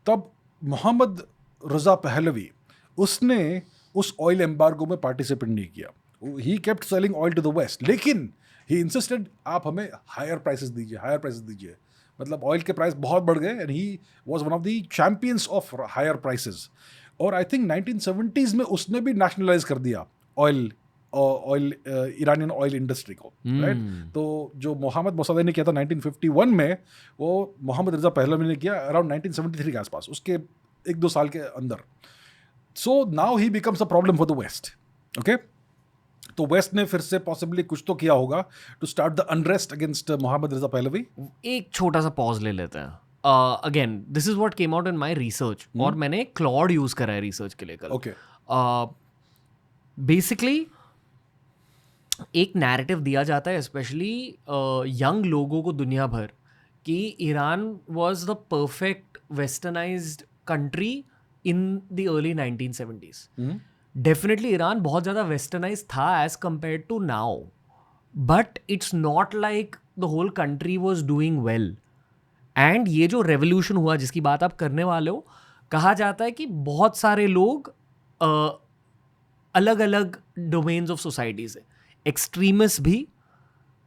तब मोहम्मद रज़ा पहलवी, उसने उस ऑयल एम्बार्गो में पार्टिसिपेट नहीं किया. He kept selling oil to the West, लेकिन ही इंसिस्टेड आप हमें हायर प्राइसेस दीजिए. मतलब ऑयल के प्राइस बहुत बढ़ गए and he was one of the champions of higher prices. और आई थिंक 1970s में उसने भी नेशनलाइज कर दिया ऑयल ईरानियन ऑयल इंडस्ट्री को, राइट. तो जो मोहम्मद मोसाद्देह ने किया था 1951 में, वो मोहम्मद रिजा पहलवी ने किया अराउंड 1973 के आसपास, उसके 1-2 साल के अंदर. So now he becomes a problem for the West. Okay, तो वेस्ट ने फिर से पॉसिबली कुछ तो किया होगा to start the unrest against Mohammad Reza Pahlavi. एक छोटा सा पॉज ले लेते हैं. Again this is what came out in my research, और मैंने क्लॉड यूज करा है रिसर्च के लिए कल. ओके, बेसिकली एक नैरेटिव दिया जाता है स्पेशली यंग लोगों को दुनिया भर, कि Iran was the perfect westernised country in the early 1970s. Definitely Iran बहुत ज़्यादा वेस्टर्नाइज था as compared to now, but it's not like the whole country was doing well. And ये जो रेवोल्यूशन हुआ जिसकी बात आप करने वाले हो, कहा जाता है कि बहुत सारे लोग अलग अलग डोमेन्स ऑफ सोसाइटी से, एक्सट्रीमिस्ट भी,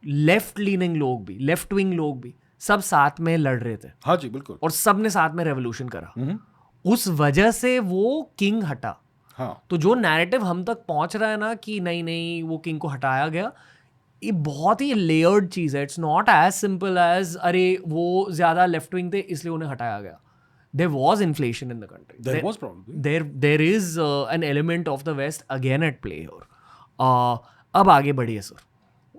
लेफ्ट लीनिंग लोग भी, लेफ्ट विंग लोग भी, सब साथ में लड़ रहे थे. हाँ जी, बिल्कुल. और सब ने साथ में रेवोल्यूशन करा. उस वजह से वो किंग हटा. हाँ. तो जो नैरेटिव हम तक पहुंच रहा है ना कि नहीं वो किंग को हटाया गया, ये बहुत ही लेयर्ड चीज़ है. It's not as simple as अरे वो ज़्यादा लेफ्ट विंग थे इसलिए उन्हें हटाया गया. There was inflation in the country. There was probably. There is an element of the West again at play here. अब आगे बढ़िए सर,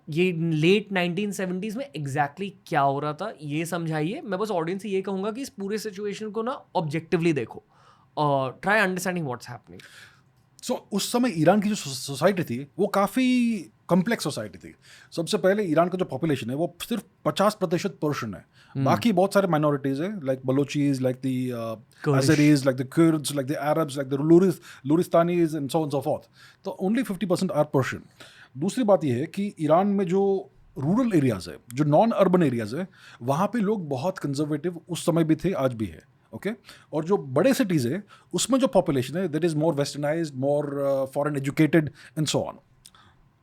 ये लेट 1970s में एग्जैक्टली क्या हो रहा था ये समझाइए. मैं बस ऑडियंस से ये कहूँगा कि इस पूरे सिचुएशन को ना ऑब्जेक्टिवली देखो, ट्राई अंडरस्टैंडिंग व्हाट्स हैपनिंग. सो उस समय ईरान की जो सोसाइटी थी वो काफ़ी कम्प्लेक्स सोसाइटी थी. सबसे पहले ईरान का जो पॉपुलेशन है वो सिर्फ 50% पर्शियन है. बाकी बहुत सारे माइनॉरिटीज़ हैं, like Balochis, like the Azeris, like the Kurds, like the Arabs, like the Luristanis and so on so forth. तो ओनली 50% आर पर्शियन. दूसरी बात यह है कि ईरान में जो रूरल एरियाज़ है, जो नॉन अर्बन एरियाज़ है, वहाँ पे लोग बहुत कंजर्वेटिव उस समय भी थे, आज भी है. ओके, और जो बड़े सिटीज़ है उसमें जो पॉपुलेशन है that is more westernized, more foreign educated and so on.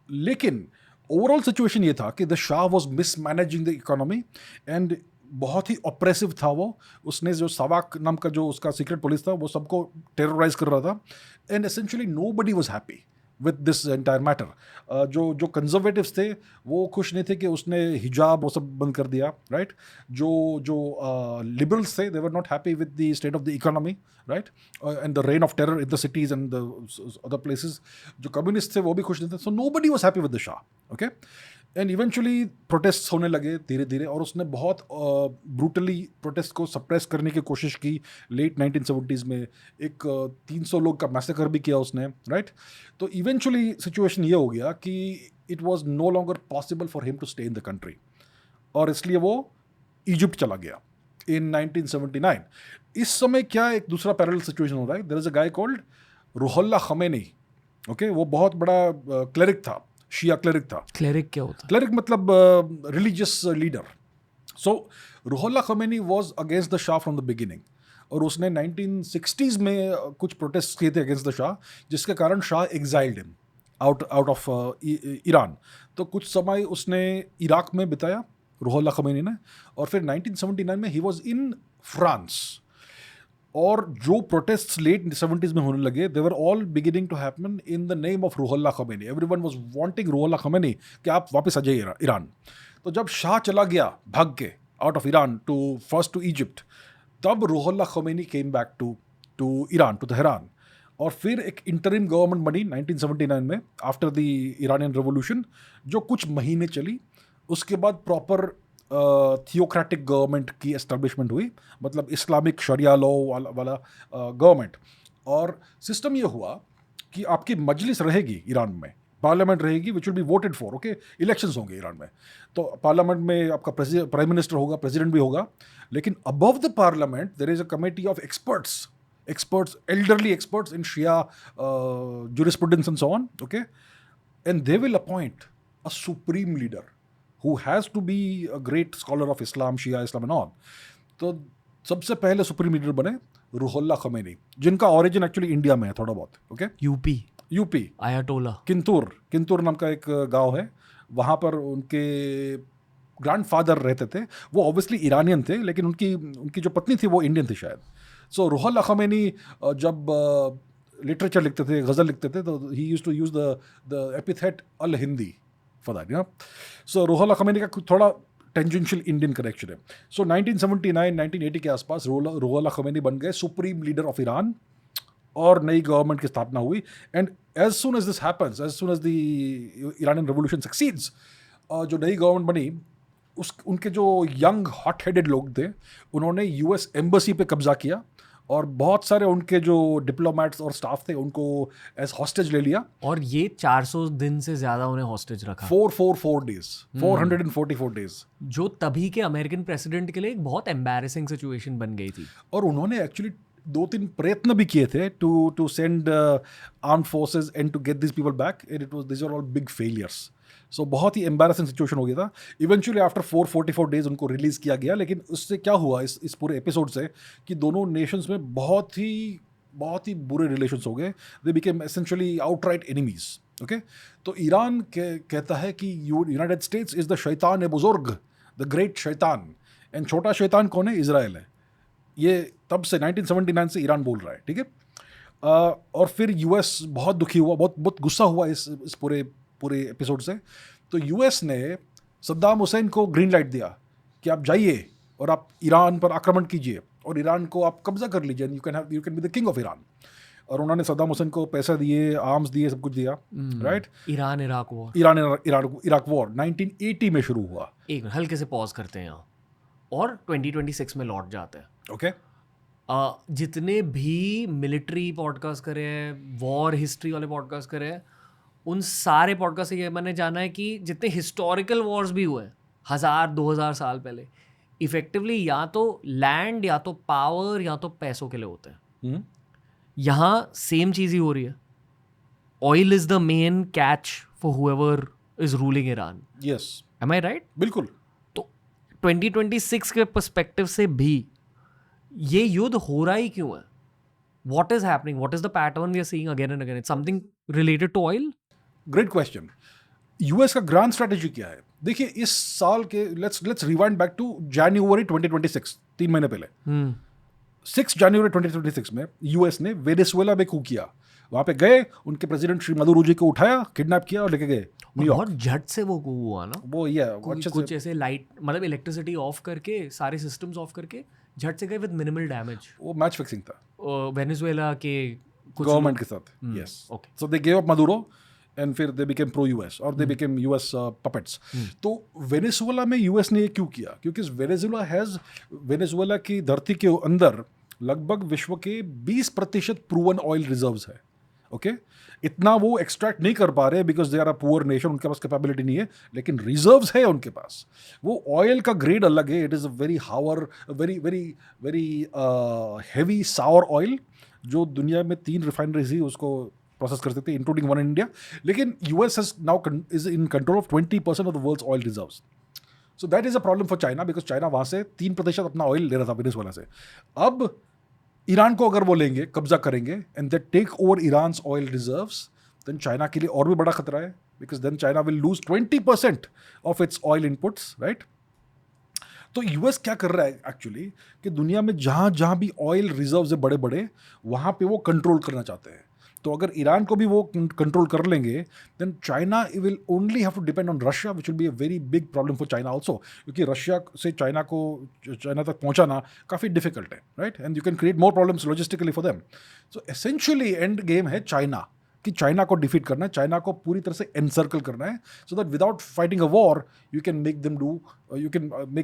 लेकिन ओवरऑल सिचुएशन ये था कि the shah was mismanaging the economy and बहुत ही ऑप्रेसिव था वो. उसने जो सवाक नाम का जो उसका सीक्रेट पुलिस था वो सबको टेरराइज कर रहा था. And essentially nobody was happy with this entire matter. जो कंजर्वेटिव्स थे वो खुश नहीं थे कि उसने हिजाब वो सब बंद कर दिया, राइट. जो लिबरल्स थे they were not happy with the state of the economy, right, and the reign of terror in the cities and the other places. जो कम्युनिस्ट थे वो भी खुश नहीं थे. So nobody was happy with the shah. Okay, and eventually protest होने लगे धीरे धीरे, और उसने बहुत ब्रूटली प्रोटेस्ट को सप्रेस करने की कोशिश की. लेट 1970s में एक 300 लोग का मैसेकर भी किया उसने, राइट. तो इवेंचुअली सिचुएशन ये हो गया कि it was no longer possible for him to stay in the country, और इसलिए वो इजिप्ट चला गया इन 1979. इस समय क्या एक दूसरा पैरेलल सिचुएशन हो रहा है. There is a guy called Ruhollah Khomeini. Okay, वो बहुत बड़ा क्लेरिक था, शिया क्लेरिक था. क्लेरिक क्या होता है? क्लेरिक मतलब religious leader. So Ruhollah Khomeini was against the shah from the beginning, और उसने 1960s में कुछ प्रोटेस्ट किए थे अगेंस्ट द शाह, जिसके कारण Shah exiled him out of Iran. तो कुछ समय उसने इराक में बिताया रूहुल्लाह खमैनी ने, और फिर 1979 में ही वाज इन फ्रांस. और जो प्रोटेस्ट्स लेट 70s में होने लगे they were all beginning to happen in the name of Ruhollah Khomeini. Everyone was wanting Ruhollah Khomeini कि आप वापस आ जाइए ईरान. तो जब शाह चला गया भाग के out of Iran to first to Egypt, तब Ruhollah Khomeini came back to Iran, to Tehran. और फिर एक इंटरिम गवर्नमेंट बनी 1979 में आफ्टर द ईरानियन रेवोल्यूशन, जो कुछ महीने चली. उसके बाद प्रॉपर थियोक्रेटिक गवर्नमेंट की एस्टेब्लिशमेंट हुई, मतलब इस्लामिक शरिया लॉ वाला गवर्नमेंट. और सिस्टम ये हुआ कि आपकी मजलिस रहेगी ईरान में, पार्लियामेंट रहेगी विच will B voted for. Okay, elections होंगे ईरान में, तो पार्लियामेंट में आपका प्राइम मिनिस्टर होगा, प्रेसिडेंट भी होगा. लेकिन above the parliament there is a committee of experts, elderly experts in Shia jurisprudence and so on, okay? And they will appoint a supreme leader who has to be a great scholar of Islam, Shia Islam and all. तो सबसे पहले supreme leader बने रूहुल्लाह खमैनी, जिनका origin actually India में है थोड़ा बहुत. Okay, UP. UP आयातोला। Kintur नाम का एक गांव है, वहाँ पर उनके ग्रैंडफादर रहते थे। वो ऑब्वियसली ईरानियन थे, लेकिन उनकी जो पत्नी थी वो इंडियन थी शायद। सो रुहुल्लाह ख़मैनी जब लिटरेचर लिखते थे, गज़ल लिखते थे, तो he used to use the epithet al Hindi for that, you know. So Ruhollah Khomeini का थोड़ा टेंजेंशियल इंडियन कनेक्शन है। सो 1979-1980 के आसपास रुहुल्लाह ख़मैनी बन गए सुप्रीम लीडर ऑफ ईरान, और नई गवर्नमेंट की स्थापना हुई। And as soon as this happens, as soon as the Iranian revolution succeeds, जो नई गवर्नमेंट बनी, उनके जो यंग हॉट हेडेड लोग थे, उन्होंने यूएस एम्बेसी पे कब्जा किया, और बहुत सारे उनके जो डिप्लोमेट्स और स्टाफ थे उनको एज हॉस्टेज ले लिया। और ये 400 दिन से ज्यादा उन्हें हॉस्टेज रखा। 444 days, 444 days, जो तभी के अमेरिकन प्रेसिडेंट के लिए एक बहुत एम्बैरेसिंग सिचुएशन बन गई थी। और उन्होंने एक्चुअली 2-3 प्रयत्न भी किए थे to send armed forces and to get this people back, and it was this are all big failures. So बहुत ही एम्बैरेसिंग सिचुएशन हो गया था। इवेंचुअली आफ्टर 444 days उनको रिलीज़ किया गया, लेकिन उससे क्या हुआ इस पूरे एपिसोड से, कि दोनों नेशंस में बहुत ही बुरे रिलेशंस हो गए। They became essentially outright enemies. Okay, तो ईरान कहता है कि यूनाइटेड स्टेट्स इज़ द शैतान ए बुजुर्ग, द ग्रेट शैतान, एंड छोटा शैतान कौन है? इजराइल है। ये तब से 1979 से ईरान बोल रहा है, ठीक है। और फिर यूएस बहुत दुखी हुआ, बहुत गुस्सा हुआ इस पूरे एपिसोड से। तो यूएस ने सद्दाम हुसैन को ग्रीन लाइट दिया कि आप जाइए और आप ईरान पर आक्रमण कीजिए, और ईरान को आप कब्जा कर लीजिए, you can be the king of Iran. और उन्होंने सद्दाम हुसैन को पैसा दिए, आर्म्स दिए, सब कुछ दिया, राइट। ईरान इराक वॉर 1980 में शुरू हुआ। एक मिनट, हल्के से पॉज करते हैं यहाँ और 2026 में लौट जाते हैं। ओके, जितने भी मिलिट्री पॉडकास्ट करे हैं, वॉर हिस्ट्री वाले पॉडकास्ट करे हैं, उन सारे पॉडकास्ट से ये मैंने जाना है कि जितने हिस्टोरिकल वॉर्स भी हुए 1000-2000 साल पहले, इफेक्टिवली या तो लैंड, या तो पावर, या तो पैसों के लिए होते हैं। यहाँ सेम चीज़ ही हो रही है। Oil is the main catch for whoever is ruling Iran. Yes, am I right? बिल्कुल। तो 2026 के पर्सपेक्टिव से भी ये युद्ध हो रहा ही क्यों है? What is happening? What is the pattern we are seeing again and again? It's something related to oil? Great question. US का ग्रांड स्ट्रेटेजी क्या है? देखिए, इस साल के लेट्स रिवाइंड बैक टू जनवरी 2026, 3 महीने पहले। 6 जनवरी 2026 में यूएस ने वेनेजुएला में कू किया। वहां पे गए, उनके प्रेसिडेंट श्री मदुरो जी को उठाया, किडनैप किया और लेके गए न्यूयॉर्क। बहुत झट से वो हुआ ना, वो ये अच्छे कुछ ऐसे लाइट, मतलब इलेक्ट्रिसिटी ऑफ करके, सारे सिस्टम्स ऑफ करके झट से गए विद मिनिमल डैमेज। वो मैच फिक्सिंग था वेनेजुएला के गवर्नमेंट के साथ। Yes, okay. So they gave up Maduro and फिर दे बिकेम प्रो यूएस, और दे बिकेम यूएस पपेट्स। तो वेनेजुएला में यूएस ने ये क्यों किया? क्योंकि वेनेजुएला की धरती के अंदर लगभग विश्व के 20% प्रूवन ऑयल रिजर्व्स है। ओके, इतना वो एक्सट्रैक्ट नहीं कर पा रहे because they are a poor nation, उनके पास कैपेबिलिटी नहीं है, लेकिन रिजर्व्स है उनके पास। वो ऑयल का ग्रेड अलग है, it is a very very very heavy sour oil, जो दुनिया में 3 रिफाइनरीज ही उसको प्रोसेस कर सकते हैं, इंक्लूडिंग वन इन इंडिया। लेकिन US is in control of 20% of the world's oil reserves. So that is a problem for China, because China वहाँ से 3% अपना ऑयल ले रहा था वेनेजुएला से। अब ईरान को अगर वो लेंगे, कब्जा करेंगे, and they take over Iran's oil reserves, then China के लिए और भी बड़ा खतरा है, because then China will lose 20% of its oil inputs, right. तो यूएस क्या कर रहा है एक्चुअली, कि दुनिया में जहाँ भी ऑयल रिजर्व्स है बड़े बड़े, वहाँ पे वो कंट्रोल करना चाहते हैं। तो अगर ईरान को भी वो कंट्रोल कर लेंगे, then China will only have to depend on Russia, which will be a very big problem for China also, क्योंकि रशिया से चाइना तक पहुंचाना काफ़ी डिफिकल्ट है, right, and you can create more problems logistically for them. So essentially end game है China, कि China को defeat करना है, चाइना को पूरी तरह से एनसर्कल करना है, so that without fighting a war you can make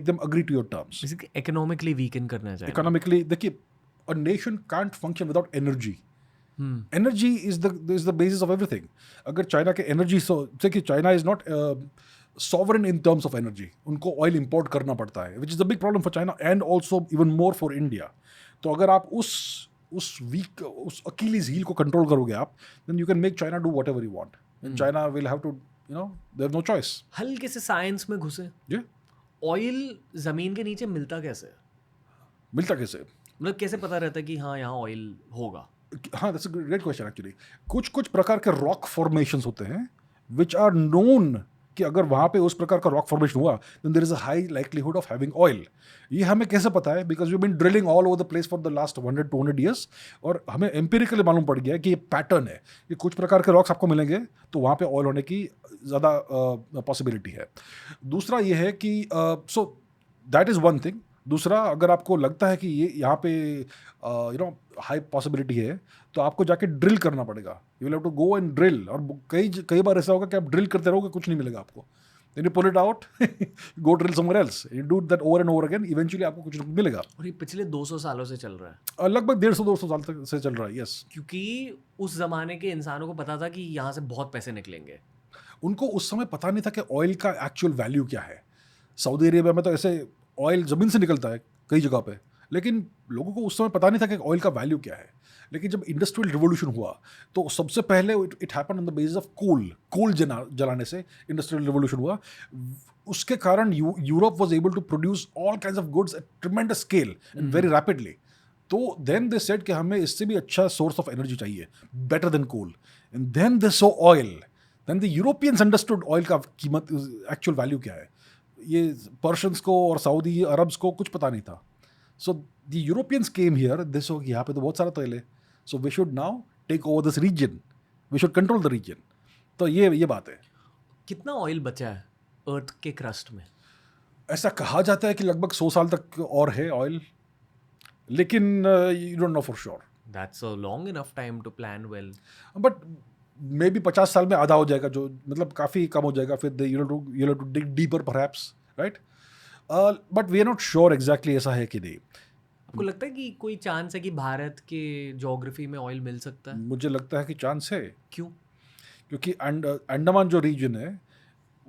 them agree to your terms. Economically weaken करना चाहिए। इकोनॉमिकली देखिए, a nation can't function without energy. Energy is the basis of everything. अगर चाइना के energy से कि China is not sovereign in terms of energy, उनको oil import करना पड़ता है, which is a big problem for China and also even more for India. तो अगर आप उस अकीलीज हील को कंट्रोल करोगे आप, then you can make China do whatever you want, and China will have to, you know, there no choice. हल्के से science में घुसे, ऑयल जमीन के नीचे मिलता कैसे? मिलता कैसे? मतलब कैसे पता रहता है कि हाँ यहाँ ऑयल होगा? हाँ, that's a great question actually. कुछ कुछ प्रकार के रॉक फॉर्मेशंस होते हैं विच आर नोन कि अगर वहाँ पे उस प्रकार का रॉक फॉर्मेशन हुआ then there is a high likelihood of having oil. ये हमें कैसे पता है? Because we been drilling all over the place for the last 100-200 years, और हमें एम्पिरिकली मालूम पड़ गया है कि ये पैटर्न है कि कुछ प्रकार के रॉक्स आपको मिलेंगे तो वहाँ पे ऑयल होने की ज़्यादा पॉसिबिलिटी है। दूसरा ये है कि so that is one thing. दूसरा, अगर आपको लगता है कि ये यहाँ पे हाई पॉसिबिलिटी है तो आपको जाके ड्रिल करना पड़ेगा। You will have to go and drill, और कई बार ऐसा होगा कि आप ड्रिल करते रहोगे, कुछ नहीं मिलेगा आपको। Then you pull it out, go drill somewhere else, you do that over and over again, eventually आपको कुछ मिलेगा। और ये पिछले 200 सालों से चल रहा है, लगभग 150-200 साल तक से चल रहा है। यस, क्योंकि उस जमाने के इंसानों को पता था कि यहाँ से बहुत पैसे निकलेंगे। उनको उस समय पता नहीं था कि ऑयल का एक्चुअल वैल्यू क्या है। सऊदी अरेबिया में तो ऐसे ऑयल ज़मीन से निकलता है कई जगह पे, लेकिन लोगों को उस समय पता नहीं था कि ऑयल का वैल्यू क्या है। लेकिन जब इंडस्ट्रियल रिवोल्यूशन हुआ तो सबसे पहले it happen on the basis of coal जलाने से इंडस्ट्रियल रिवोल्यूशन हुआ। उसके कारण Europe was able to produce all kinds of goods at tremendous scale and very rapidly. तो देन दे सेड कि हमें इससे भी अच्छा सोर्स ऑफ एनर्जी चाहिए, better than coal, and then they saw oil. Then the Europeans understood oil का कीमत, actual value क्या है। ये पर्शियंस को और सऊदी अरब्स को कुछ पता नहीं था। So the Europeans came here, they saw यहाँ पे तो बहुत सारा तेल है, so we should now take over this region, we should control the region. तो ये बात है। कितना ऑयल बचा है अर्थ के क्रस्ट में? ऐसा कहा जाता है कि लगभग 100 साल तक और है ऑयल, लेकिन you don't know for sure. That's a long enough time to plan well. But maybe 50 साल में आधा हो जाएगा, जो मतलब काफ़ी कम हो जाएगा। फिर you have to dig deeper perhaps, right? But we are not sure exactly ऐसा है कि नहीं। आपको लगता है कि कोई चांस है कि भारत के ज्योग्राफी में ऑयल मिल सकता है? मुझे लगता है कि चांस है, क्यों? क्योंकि अंडमान जो रीजन है,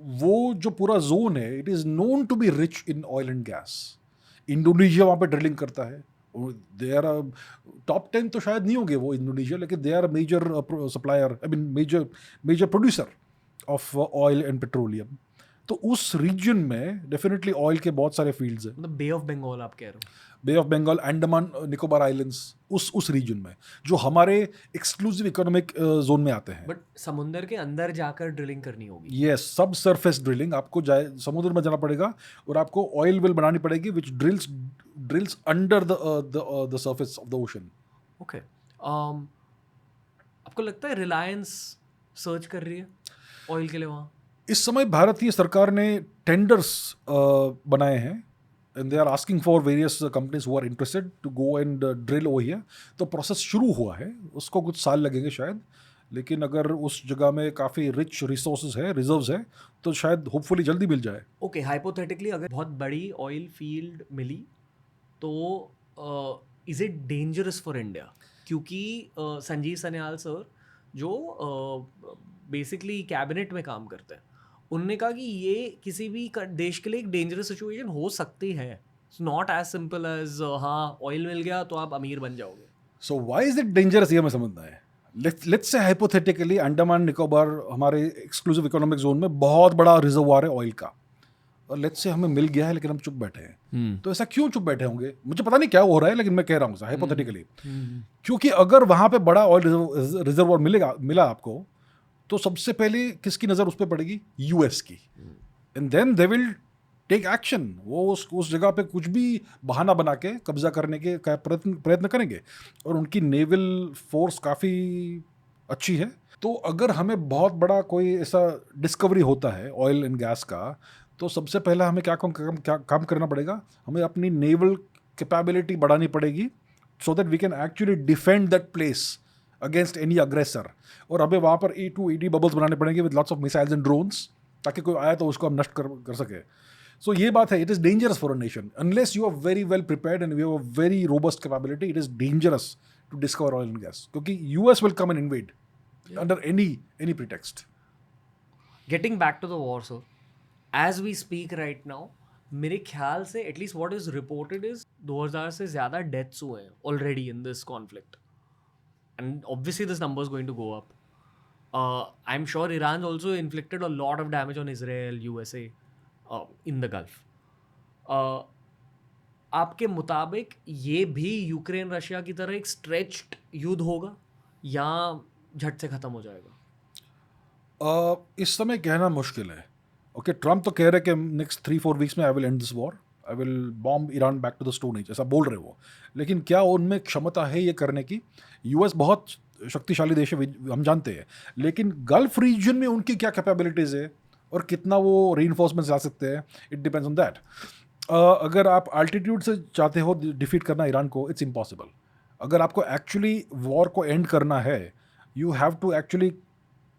वो जो पूरा जोन है, it is known to be rich in oil and gas. Indonesia वहाँ पे ड्रिलिंग करता है, दे आर टॉप 10 तो शायद नहीं होंगे वो इंडोनेशिया, लेकिन they are major supplier, I mean major producer of oil and petroleum. तो उस रीजन में डेफिनेटली ऑयल के बहुत सारे फील्ड्स हैं। मतलब बे ऑफ बंगाल आप कह रहे हो? बे ऑफ बंगाल, अंडमान निकोबार आइलैंड्स, उस रीजन में जो हमारे एक्सक्लूसिव इकोनॉमिक जोन में आते हैं। बट समुंदर के अंदर जाकर ड्रिलिंग करनी होगी। ये सब सरफेस ड्रिलिंग, आपको समुद्र में जाना पड़ेगा और आपको ऑयल वेल बनानी पड़ेगी which drills under the surface of the ocean. Okay, आपको लगता है रिलायंस सर्च कर रही है ऑयल के लिए वहाँ? इस समय भारतीय सरकार ने टेंडर्स बनाए हैं, and they are asking for various companies who are interested to go and drill over here. तो प्रोसेस शुरू हुआ है, उसको कुछ साल लगेंगे शायद, लेकिन अगर उस जगह में काफ़ी रिच रिसोर्सेज है, रिजर्व्स है, तो शायद होपफुली जल्दी मिल जाए। ओके, हाइपोथेटिकली अगर बहुत बड़ी ऑयल फील्ड मिली तो is it dangerous for India? क्योंकि संजीव सन्याल सर जो बेसिकली कैबिनेट में काम करते हैं, उनने कहा कि ये किसी भी देश के लिए एक डेंजरस सिचुएशन हो सकती है। It's not as simple as हाँ ऑयल मिल गया तो आप अमीर बन जाओगे। So why is it dangerous, ये हमें समझना है। Let's say hypothetically Andaman Nicobar हमारे एक्सक्लूसिव इकोनॉमिक जोन में बहुत बड़ा रिजर्वायर है ऑयल का, और लेट्स से हमें मिल गया है लेकिन हम चुप बैठे हैं। तो ऐसा क्यों चुप बैठे होंगे? मुझे पता नहीं क्या हो रहा है, लेकिन मैं कह रहा हूँ हाइपोथेटिकली, क्योंकि अगर वहाँ पे बड़ा ऑयल रिजर्वायर मिला आपको, तो सबसे पहले किसकी नज़र उस पर पड़ेगी? यूएस की, and then they will take action. वो उस जगह पे कुछ भी बहाना बना के कब्जा करने के प्रयत्न करेंगे, और उनकी नेवल फोर्स काफ़ी अच्छी है। तो अगर हमें बहुत बड़ा कोई ऐसा डिस्कवरी होता है ऑयल एंड गैस का, तो सबसे पहला हमें क्या काम करना पड़ेगा? हमें अपनी नेवल कैपेबिलिटी बढ़ानी पड़ेगी, so that we can actually defend that place against any aggressor. और हमें वहाँ पर E280 बबल्स बनाने पड़ेंगे with lots of missiles and drones, ताकि कोई आया तो उसको हम नष्ट कर सके। सो ये बात है, it is dangerous for a nation unless you are very well prepared and you have a very robust capability. It is dangerous to discover oil and gas, क्योंकि US will come and invade under any pretext. Getting back to the war sir, as we speak right now, मेरे ख्याल से at least what is reported is 2000 से ज़्यादा deaths हुए हैं already in this conflict, and obviously this number is going to go up. I'm sure Iran's also inflicted a lot of damage on Israel, USA, in the Gulf. आपके मुताबिक ये भी Ukraine Russia की तरह एक stretched युद्ध होगा या झट से खत्म हो जाएगा? इस समय कहना मुश्किल है। ओके, ट्रम्प तो कह रहे हैं कि नेक्स्ट 3-4 वीक्स में I will end this war, I will bomb Iran back to the stone age, ऐसा बोल रहे वो। लेकिन क्या उनमें क्षमता है ये करने की? यूएस बहुत शक्तिशाली देश है, हम जानते हैं, लेकिन गल्फ रीजन में उनकी क्या कैपेबिलिटीज़ है और कितना वो रीइंफोर्समेंट ला सकते हैं, इट डिपेंड्स ऑन दैट। अगर आप अल्टीट्यूड से चाहते हो डिफीट करना ईरान को, इट्स इम्पॉसिबल। अगर आपको एक्चुअली वॉर को एंड करना है, you have to actually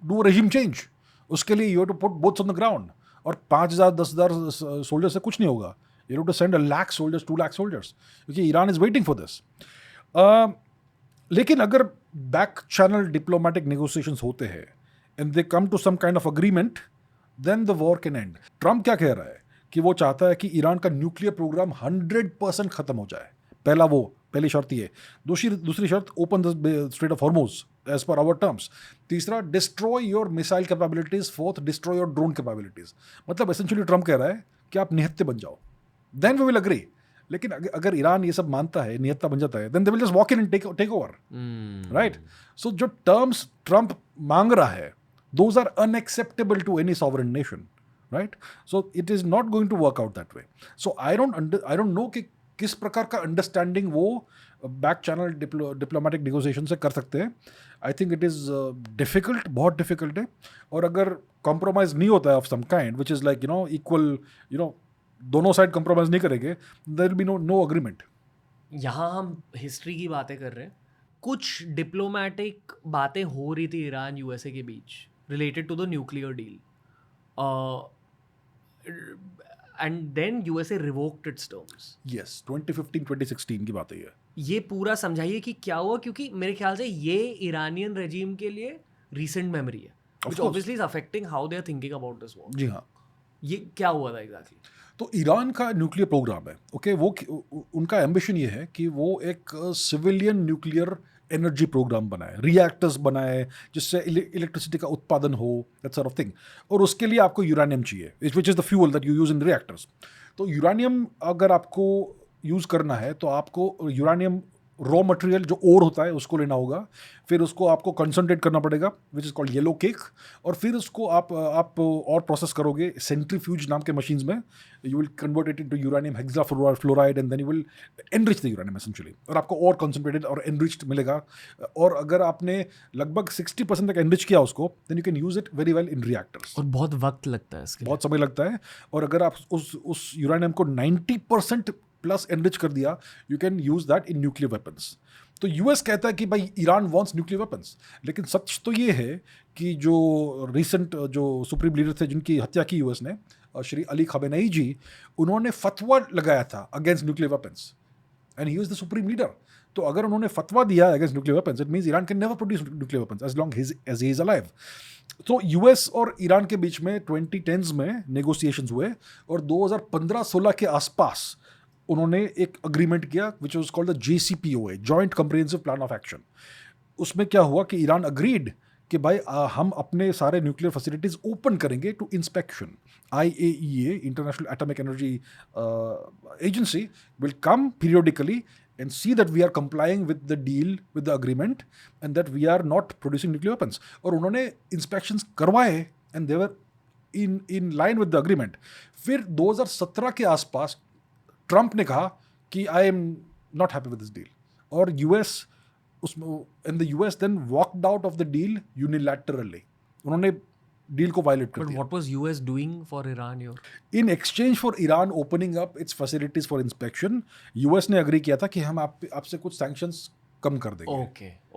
do regime change. उसके लिए you have to put boots on the ground. और 5,000 10,000 सोल्जर्स से कुछ नहीं होगा। You have to send 1,00,000 soldiers, 2,00,000 soldiers, क्योंकि Iran is waiting for this. लेकिन अगर बैक चैनल डिप्लोमेटिक नेगोशिएशंस होते हैं and they come to some kind of agreement, then the war can end. Trump क्या कह रहा है कि वो चाहता है कि ईरान का न्यूक्लियर प्रोग्राम 100% खत्म हो जाए। पहली शर्त ये। दूसरी शर्त, open the straight of Hormuz as per our terms. तीसरा, destroy your missile capabilities. Fourth, destroy your drone capabilities. मतलब एसेंशियली ट्रम्प कह रहा है कि आप निहत्ते बन जाओ, देन वी विल अग्री। लेकिन अगर ईरान ये सब मानता है, निहत्ता बन जाता है, then they will just walk in and take over, right? So जो टर्म्स ट्रम्प मांग रहा है, those are unacceptable to any sovereign nation, right? So it is not going to work out that way. So I don't know कि किस प्रकार का understanding वो back channel diplomatic negotiation से कर सकते हैं। I think it is difficult, बहुत डिफिकल्ट है। और अगर कॉम्प्रोमाइज़ नहीं होता है of some kind which is like equal, दोनों साइड कॉम्प्रोमाइज़ नहीं करेंगे, there will be no agreement. यहाँ हम हिस्ट्री की बातें कर रहे हैं, कुछ डिप्लोमेटिक बातें हो रही थी ईरान यूएसए के बीच related to the nuclear deal, and then USA revoked its terms. Yes, 2015-2016 की बात है ये। ये पूरा समझाइए कि क्या हुआ, क्योंकि मेरे ख्याल से ये ईरानियन रेजिम के लिए रीसेंट मेमोरी है, which obviously is affecting how they are thinking about this war. जी हाँ। ये क्या हुआ था एग्जैक्टली? तो ईरान का न्यूक्लियर प्रोग्राम है, ओके, वो उनका एम्बिशन ये है कि वो एक सिविलियन न्यूक्लियर एनर्जी प्रोग्राम बनाए, रिएक्टर्स बनाए जिससे इलेक्ट्रिसिटी का उत्पादन हो, दैट सॉर्ट ऑफ थिंग। और उसके लिए आपको यूरेनियम चाहिए, विच is the fuel that you use in reactors. तो यूरेनियम अगर आपको यूज़ करना है तो आपको यूरेनियम रॉ मटेरियल जो ओर होता है उसको लेना होगा, फिर उसको आपको कंसंट्रेट करना पड़ेगा which is called yellow cake, और फिर उसको आप और प्रोसेस करोगे सेंट्रीफ्यूज नाम के मशीन्स में। You will convert it into uranium hexafluoride and then you will enrich the uranium essentially, और आपको और कंसंट्रेटेड और एनरिच्ड मिलेगा। और अगर आपने लगभग 60% तक एनरिच किया उसको, then you can use it very well in reactors. और बहुत वक्त लगता है इसके, बहुत समय लगता है। और अगर आप उस यूरेनियम को 90% प्लस एनरिच कर दिया, you can use that in nuclear weapons. तो यूएस कहता है कि भाई ईरान वांट्स न्यूक्लियर वेपन्स, लेकिन सच तो ये है कि जो रिसेंट जो सुप्रीम लीडर थे जिनकी हत्या की यूएस ने, श्री अली खमेनेई जी, उन्होंने फतवा लगाया था against nuclear weapons, and he is the supreme leader. तो अगर उन्होंने फतवा दिया against nuclear weapons, it means Iran can never produce nuclear weapons as long as he is alive. तो यूएस और ईरान के बीच में 2010s में नेगोशिएशंस हुए, और 2015-16 के आसपास उन्होंने एक अग्रीमेंट किया which was called the JCPOA, joint comprehensive plan of action. उसमें क्या हुआ कि ईरान अग्रीड कि भाई हम अपने सारे न्यूक्लियर फैसिलिटीज ओपन करेंगे to inspection. IAEA, international atomic energy agency, will come periodically and see that we are complying with the deal, with the agreement, and that we are not producing nuclear weapons. और उन्होंने inspections करवाए and they were in line with the agreement. फिर 2017 के आसपास Trump ने कहा कि I am not happy with this deal, और यूएस उसमें, and the US then walked out of the deal unilaterally. उन्होंने डील को वायलेट कर दिया। What was US doing for Iran here? In exchange for Iran opening up its facilities for inspection, US ने agree किया था कि हम आपसे कुछ सैंक्शंस कम कर देंगे।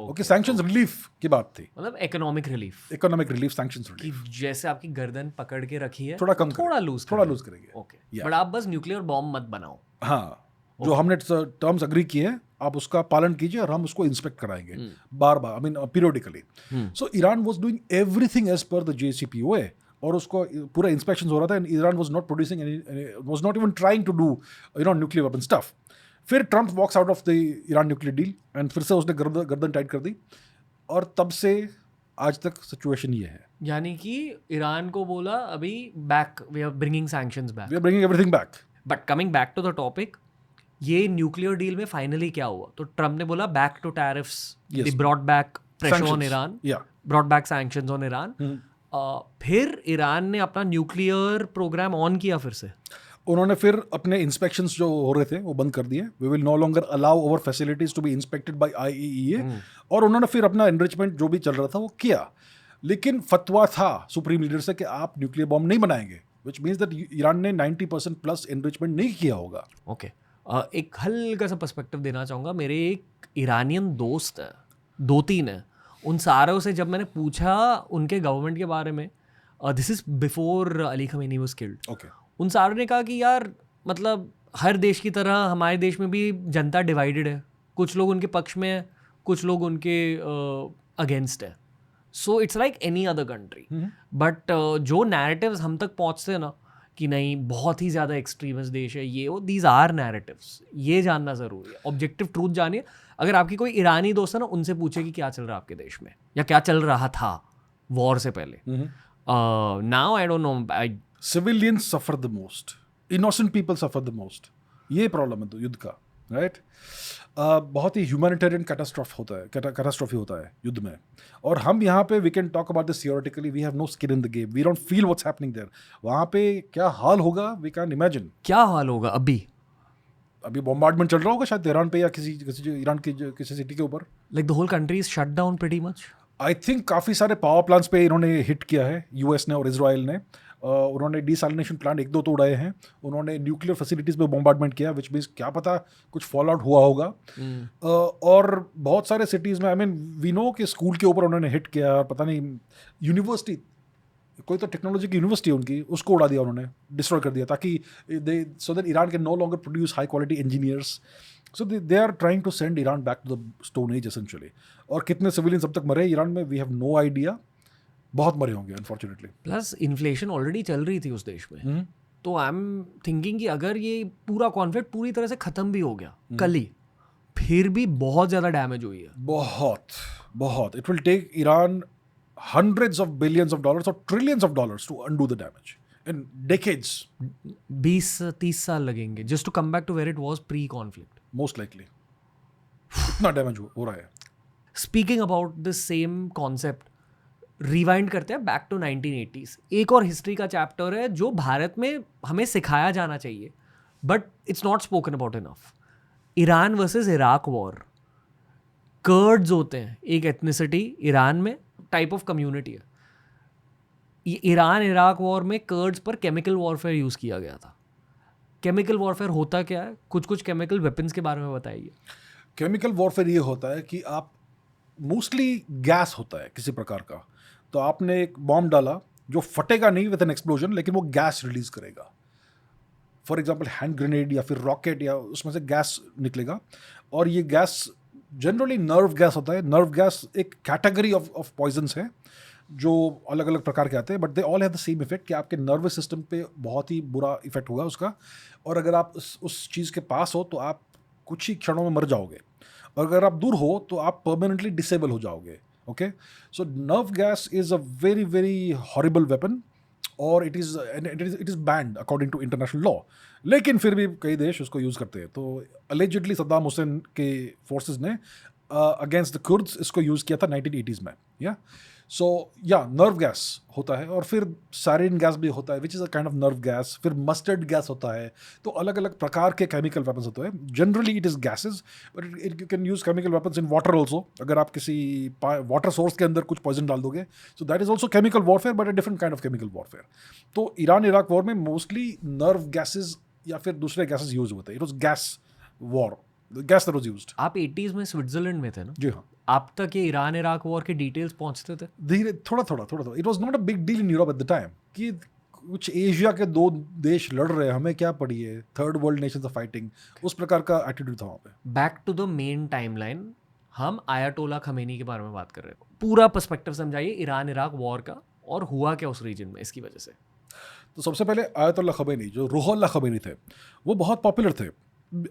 ओके, सैंक्शंस रिलीफ की बात थी, मतलब इकोनॉमिक रिलीफ, सैंक्शंस कि रिलीफ, जैसे आपकी गर्दन पकड़ के रखी है, थोड़ा कम, थोड़ा लूज करेंगे। ओके, बट आप बस न्यूक्लियर बॉम्ब मत बनाओ। हाँ, जो हमने टर्म्स अग्री किए हैं आप उसका पालन कीजिए और हम उसको इंस्पेक्ट कराएंगे बार बार, I mean periodically. So Iran was doing everything as per the JCPOA, और उसको पूरा इंस्पेक्शन हो रहा था, and Iran was not producing was not even trying to do nuclear weapon stuff. फिर Trump walks out of the Iran nuclear deal, and फिर से उसने गर्दन टाइट कर दी, और तब से आज तक सिचुएशन ये है। यानी कि ईरान को बोला अभी back, we are bringing sanctions back, we are bringing everything back. But coming back to the topic, ये न्यूक्लियर डील में फाइनली क्या हुआ, तो ट्रम्प ने बोला back to tariffs, Yes. They brought back pressure on Sanctions. Iran, Yeah. Brought back sanctions on Iran. फिर Iran ने अपना न्यूक्लियर प्रोग्राम ऑन किया फिर से। उन्होंने फिर अपने इंस्पेक्शंस जो हो रहे थे वो बंद कर दिए। We will no longer allow our facilities to be inspected by IAEA। और उन्होंने फिर अपना एनरिचमेंट जो भी चल रहा था वो किया, लेकिन फतवा था सुप्रीम लीडर से कि आप न्यूक्लियर बॉम्ब नहीं बनाएंगे, विच मीन्स दैट ईरान ने 90% प्लस एनरिचमेंट नहीं किया होगा। ओके, एक हल्का सा पर्सपेक्टिव देना चाहूँगा। मेरे एक ईरानियन दोस्त है, 2-3 है, उन सारों से जब मैंने पूछा उनके गवर्नमेंट के बारे में, this is before Ali Khamenei was killed, okay, उन सारों ने कहा कि यार मतलब हर देश की तरह हमारे देश में भी जनता डिवाइडेड है, कुछ लोग उनके पक्ष में है, कुछ लोग उनके अगेंस्ट है। So it's like any other country. But जो नैरेटिव्स हम तक पहुंचते हैं ना कि नहीं बहुत ही ज़्यादा एक्सट्रीमिस्ट देश है ये वो, दीज आर नैरेटिव्स, ये जानना ज़रूरी है। ऑब्जेक्टिव ट्रूथ जानिए। अगर आपकी कोई ईरानी दोस्त है ना, उनसे पूछे कि क्या चल रहा है आपके देश में या क्या चल रहा था वॉर से पहले। Now I don't no, civilians suffer the most, innocent people suffer the most. ये प्रॉब्लम है तो युद्ध का, राइट? बहुत ही ह्यूमैनिटेरियन कैटास्ट्रॉफी होता है युद्ध में। और हम यहाँ पे we can talk about this theoretically, we have no skin in the game, we don't feel what's happening there. वहाँ पे क्या हाल होगा वी कैन इमेजिन। क्या हाल होगा अभी बॉम्बार्डमेंट चल रहा होगा शायद तेहरान पे या किसी ईरान की किसी सिटी के ऊपर। Like the whole country is shut down pretty much. I think काफ़ी सारे पावर प्लांट्स पे इन्होंने हिट किया है, यूएस ने और इजराइल ने। उन्होंने डिसैलिनेशन प्लांट 1-2 तो उड़ाए हैं, उन्होंने न्यूक्लियर फैसिलिटीज़ पे बॉम्बार्डमेंट किया, विच मीन्स क्या पता कुछ फॉल आउट हुआ होगा। और बहुत सारे सिटीज़ में, आई मीन वी नो कि स्कूल के ऊपर उन्होंने हिट किया, पता नहीं यूनिवर्सिटी, कोई तो टेक्नोलॉजी की यूनिवर्सिटी उनकी, उसको उड़ा दिया उन्होंने, डिस्ट्रॉय कर दिया, ताकि so that Iran can no longer produce high quality engineers. So they are trying to send Iran back to the stone age essentially. और कितने सिविलियंस अब तक मरे ईरान में वी हैव नो आइडिया, बहुत मरे होंगे अनफॉर्चुनेटली। प्लस इन्फ्लेशन ऑलरेडी चल रही थी उस देश में। तो आई एम थिंकिंग कि अगर ये पूरा कॉन्फ्लिक्ट पूरी तरह से ख़त्म भी हो गया कल ही, फिर भी बहुत ज़्यादा डैमेज हुई है, बहुत। It will take Iran hundreds of billions of dollars or trillions of dollars to undo the damage in decades. 20-30 साल लगेंगे just to come back to where it was pre-conflict. Most likely. इतना damage हो रहा है। Speaking about the same concept, rewind करते हैं back to 1980s। एक और हिस्ट्री का चैप्टर है जो भारत में हमें सिखाया जाना चाहिए, but it's not spoken about enough. Iran versus Iraq war. Curds होते हैं एक एथनिसिटी ईरान में, टाइप ऑफ कम्युनिटी है। ये ईरान इराक वॉर में कर्ड्स पर केमिकल वॉरफेयर यूज़ किया गया था। केमिकल वॉरफेयर होता क्या है, कुछ केमिकल वेपन्स के बारे में बताइए। केमिकल वॉरफेयर ये होता है कि आप मोस्टली गैस होता है किसी प्रकार का, तो आपने एक बॉम्ब डाला जो फटेगा नहीं विद एन एक्सप्लोजन, लेकिन वो गैस रिलीज करेगा। फॉर एग्जाम्पल हैंड ग्रेनेड या फिर रॉकेट, या उसमें से गैस निकलेगा। और ये गैस जनरली नर्व गैस होता है। नर्व गैस एक कैटेगरी ऑफ पॉइजन्स है जो अलग अलग प्रकार के आते हैं, but they all have the same effect कि आपके नर्वस सिस्टम पे बहुत ही बुरा इफेक्ट होगा उसका। और अगर आप उस चीज़ के पास हो तो आप कुछ ही क्षणों में मर जाओगे, और अगर आप दूर हो तो आप परमानेंटली डिसेबल हो जाओगे। Okay, so nerve gas is a very very horrible weapon, और it is banned according to international law, लेकिन फिर भी कई देश उसको यूज़ करते हैं। तो अलेजिडली सद्दाम हुसैन के फोर्सेस ने अगेंस्ट द कुर्द्स इसको यूज़ किया था 1980s में। या सो या नर्व गैस होता है, और फिर सारिन गैस भी होता है which is a kind of nerve gas. फिर मस्टर्ड गैस होता है। तो अलग अलग प्रकार के केमिकल वेपन्स होते हैं। Generally it is gases, but it you can use chemical weapons in water also. अगर आप किसी वाटर सोर्स के अंदर कुछ पॉइजन डाल दोगे, so that is also chemical warfare, but a different kind of chemical warfare. तो ईरान इराक वॉर में मोस्टली नर्व गैसेज या फिर दूसरे गैसेज यूज होते हैं। It was gas war, gas that was used. आप 80s में स्विट्जरलैंड में थे ना? जी हाँ। आप तक ये ईरान इराक वॉर के डिटेल्स पहुंचते थे? धीरे थोड़ा। It was not a big deal in Europe at the time कि कुछ एशिया के 2 देश लड़ रहे हैं, हमें क्या पड़ी है, third world nations are fighting, उस प्रकार का एटीट्यूड था वहाँ पे। Back to the main timeline, हम आयतोला खमेनी के बारे में बात कर रहे हैं। पूरा पर्सपेक्टिव समझाइए ईरान इराक वॉर का, और हुआ क्या उस रीजन में इसकी वजह से। तो सबसे पहले आयतुल्लाह खमेनी, जो रूहुल्लाह खमेनी थे, वो बहुत पॉपुलर थे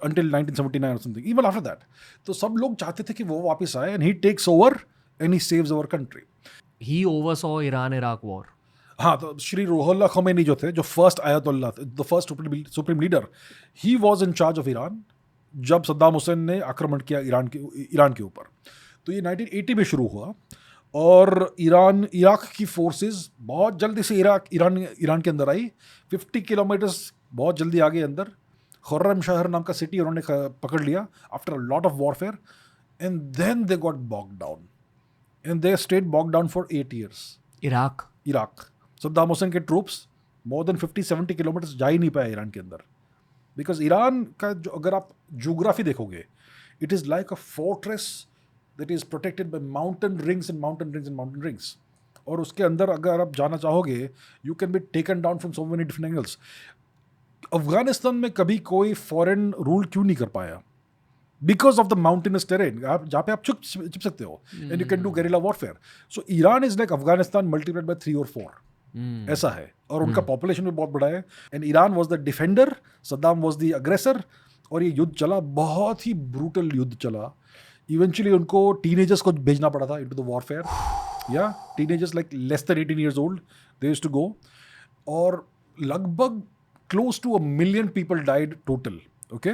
until 1979 or something, even after that. तो सब लोग चाहते थे कि वो वापस आए and he takes over and he saves our country. He oversaw Iran Iraq war. हाँ, तो श्री रूहुल्लाह खमेनी जो थे, जो first Ayatollah, the first supreme leader, he was in charge of Iran जब सद्दाम हुसैन ने आक्रमण किया ईरान के ऊपर। तो ये 1980 में शुरू हुआ और इराक की फोर्सेस बहुत जल्दी से ईरान के अंदर आई। 50 किलोमीटर्स बहुत जल्दी आ गए अंदर। खुर्रम शहर नाम का सिटी उन्होंने पकड़ लिया after a lot of warfare, and then they got bogged down and they stayed bogged down for 8 years। Iraq Saddam Hussein के ट्रूप्स मोर देन 50-70 किलोमीटर्स जा ही नहीं पाए ईरान के अंदर, बिकॉज ईरान का जो अगर आप ज्योग्राफी देखोगे, it is like a fortress that is protected by mountain rings and mountain rings and mountain rings. और उसके अंदर अगर आप जाना चाहोगे, you can be taken down from so many different angles. Afghanistan में कभी कोई फॉरेन रूल क्यों नहीं कर पाया? Because of the mountainous terrain, जहाँ पे आप छुप सकते हो and you can do guerrilla warfare. So Iran is like Afghanistan multiplied by 3 or 4, ऐसा है। और उनका पॉपुलेशन भी बहुत बड़ा है। And Iran was the defender, Saddam was the अग्रेसर। और ये युद्ध चला, बहुत ही ब्रूटल युद्ध चला। इवेंचुअली उनको टीनेजर्स को भेजना पड़ा था इनटू द वॉरफेयर। या teenagers like less than 18 years old they used to go. और लगभग close to 1 million people died total. Okay,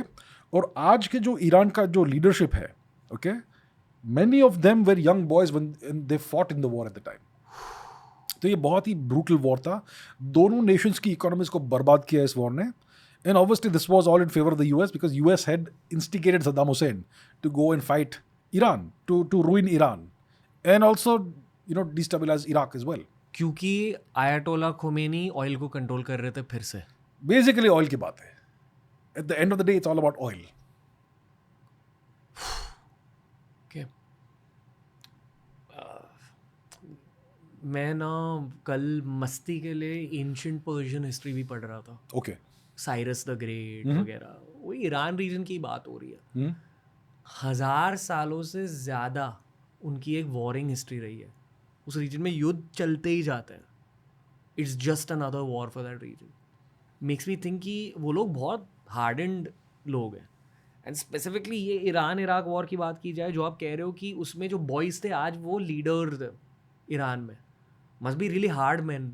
और आज के जो ईरान का जो लीडरशिप है, okay, many of them were young boys when they fought in the war at the time. तो ये बहुत ही ब्रूटल वॉर था। दोनों नेशंस की इकोनॉमीज को बर्बाद किया इस वॉर ने। And obviously this was all in favour of the US, because US had instigated Saddam Hussein to go and fight Iran, to ruin Iran and also destabilise Iraq as well. क्योंकि Ayatollah Khomeini oil को control कर रहे थे फिर से। Basically oil की बात है। At the end of the day it's all about oil. Okay. मैं ना कल मस्ती के लिए एंशिएंट पर्शियन हिस्ट्री भी पढ़ रहा था। ओके। साइरस द ग्रेट वगैरह, वो ईरान रीजन की बात हो रही है। 1000 सालों से ज़्यादा उनकी एक वॉरिंग हिस्ट्री रही है। उस रीजन में युद्ध चलते ही जाते हैं। It's just another war for that region. Makes me think कि वो लोग बहुत हार्डन्ड लोग हैं। एंड स्पेसिफिकली ये ईरान इराक वॉर की बात की जाए, जो आप कह रहे हो कि उसमें जो बॉयज़ थे आज वो लीडर्स थे ईरान में, must be really hard man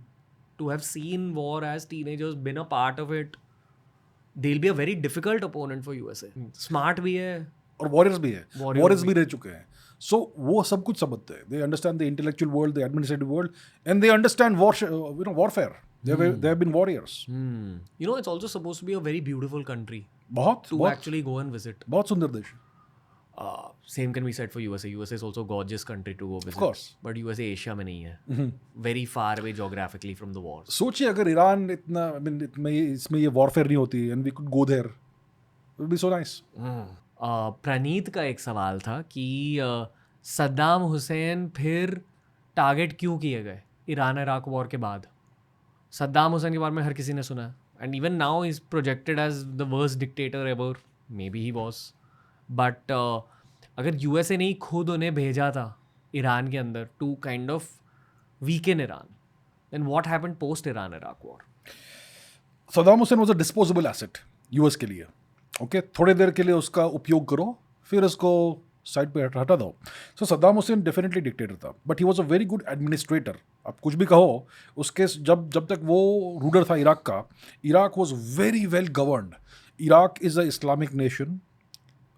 to have seen war as teenagers, being a part of it. They will be a very difficult opponent for USA. Smart भी है और वॉरियर्स भी है, वॉरियर्स भी रह चुके हैं। सो वो सब कुछ समझते हैं। They understand the intellectual world, the administrative world, and they understand warfare. They have been warriors. It's also supposed to be a very beautiful country बहुत actually go and visit. बहुत सुंदर देश। Same can be said for USA. USA is also a gorgeous country to go visit. Of course. But USA Asia में नहीं है. Very far away geographically from the wars. सोचिए अगर Iran इतना, इसमें ये वॉरफेयर नहीं होती and we could go there, it would be so nice. प्रणीत का एक सवाल था कि सद्दाम हुसैन फिर टारगेट क्यों किए गए ईरान इराक वॉर के बाद? सद्दाम हुसैन के बारे में हर किसी ने सुना है, and even now is projected as the worst dictator ever. Maybe he was, but अगर यूएसए ने ही खुद उन्हें भेजा था ईरान के अंदर to kind of weaken Iran, then what happened post Iran Iraq war? Saddam Hussein was a disposable asset US के लिए। ओके, थोड़ी देर के लिए उसका उपयोग करो, फिर उसको साइड पे हटा दो। सो सद्दाम हुसैन डेफिनेटली डिक्टेटर था, but he was a very good administrator. आप कुछ भी कहो, उसके जब तक वो रूलर था इराक का, Iraq was very well governed. Iraq is a Islamic nation,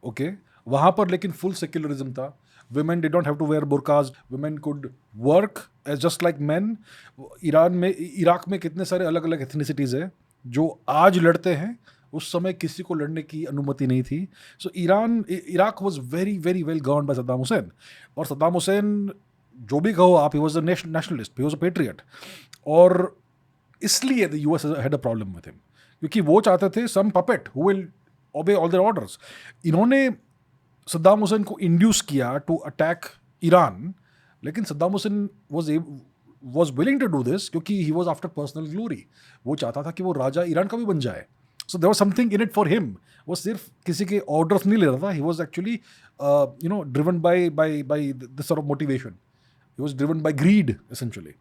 okay, वहाँ पर लेकिन फुल सेक्युलरिज्म था। women did not have to wear burqas, women could work as just like men. Iraq में कितने सारे अलग अलग एथनिसिटीज़ है जो आज लड़ते हैं, उस समय किसी को लड़ने की अनुमति नहीं थी। सो Iraq was very very well governed by Saddam Hussein. और सद्दाम हुसैन, जो भी कहो आप, he was a nationalist, he was a patriot. और इसलिए the US had a problem with him, क्योंकि वो चाहते थे some puppet who will obey all their orders. इन्होंने सद्दाम हुसैन को इंड्यूस किया टू अटैक ईरान, लेकिन Saddam Hussein was willing to do this क्योंकि he was after personal glory. वो चाहता था कि वो राजा ईरान का भी बन जाए। So there was something in it for him. वो सिर्फ किसी के ऑर्डर्स नहीं ले रहा था, he was actually driven by this sort of motivation. He was driven by greed essentially.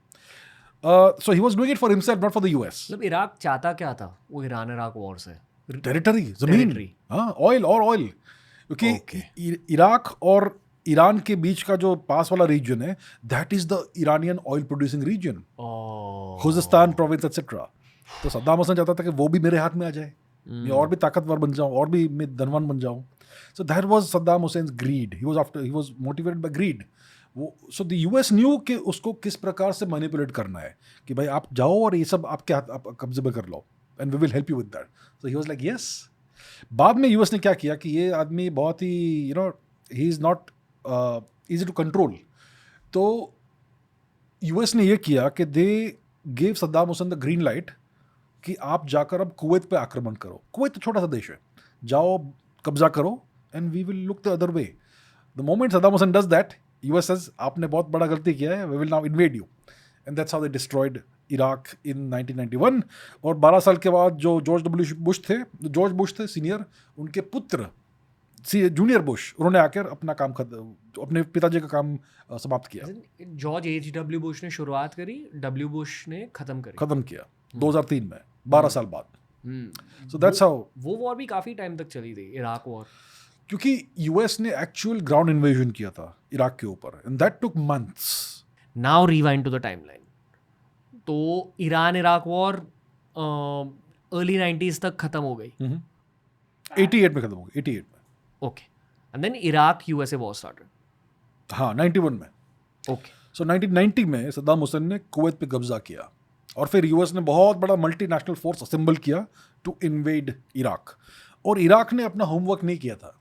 So he was doing it for himself, not for the US. मतलब Iraq चाहता क्या था वो ईरान इराक वॉर से? टेरिटरी, जमीन, oil और oil. क्योंकि Iraq और ईरान के बीच का जो पास वाला रीजन है, that is the Iranian oil producing region, Khuzestan province etcetera. तो सद्दाम हुसैन चाहता था कि वो भी मेरे हाथ में आ जाए, मैं और भी ताकतवर बन जाऊं, और भी मैं धनवान बन जाऊं। So that was Saddam Hussein's greed. He was motivated by greed. So the US knew कि उसको किस प्रकार से मैनिपुलेट करना है कि भाई आप जाओ और ये सब आपके हाथ आप कब्जे में कर लो and we will help you with that. So he was like yes. बाद में यूएस ने क्या किया कि ये आदमी बहुत ही he is not easy to control. तो यूएस ने ये किया कि they gave Saddam Hussein the green light कि आप जाकर अब कुवैत पे आक्रमण करो. कुवैत तो छोटा सा देश है, जाओ कब्जा करो and we will look the other way. The moment Saddam Hussein does that, US says आपने बहुत बड़ा गलती किया है, we will now invade you. And that's how they destroyed Iraq in 1991. और 12 साल के बाद जो जॉर्ज बुश थे सीनियर, उनके पुत्र जूनियर बुश, उन्होंने आकर अपना काम अपने पिताजी का काम समाप्त किया. George H.W. बुश ने शुरुआत करी, W. बुश ने खत्म किया 2003 में, 12 साल बाद. सो दैट्स हाउ वो वॉर भी काफी टाइम तक चली थी, इराक वॉर, क्योंकि यूएस ने एक्चुअल ग्राउंड इन्वेजन किया था इराक के ऊपर and that took months. Now rewind to the timeline. तो Iran Iraq war early 90s तक खत्म हो गई. 88 में खत्म हो गई, 88 में. Okay. And then Iraq USA war started. हाँ, 91 में. ओके. सो 1990 में सद्दाम हुसैन ने कुवैत पे कब्जा किया और फिर यूएस ने बहुत बड़ा मल्टीनेशनल फोर्स असेंबल किया टू इन्वेड इराक. और इराक ने अपना होमवर्क नहीं किया था.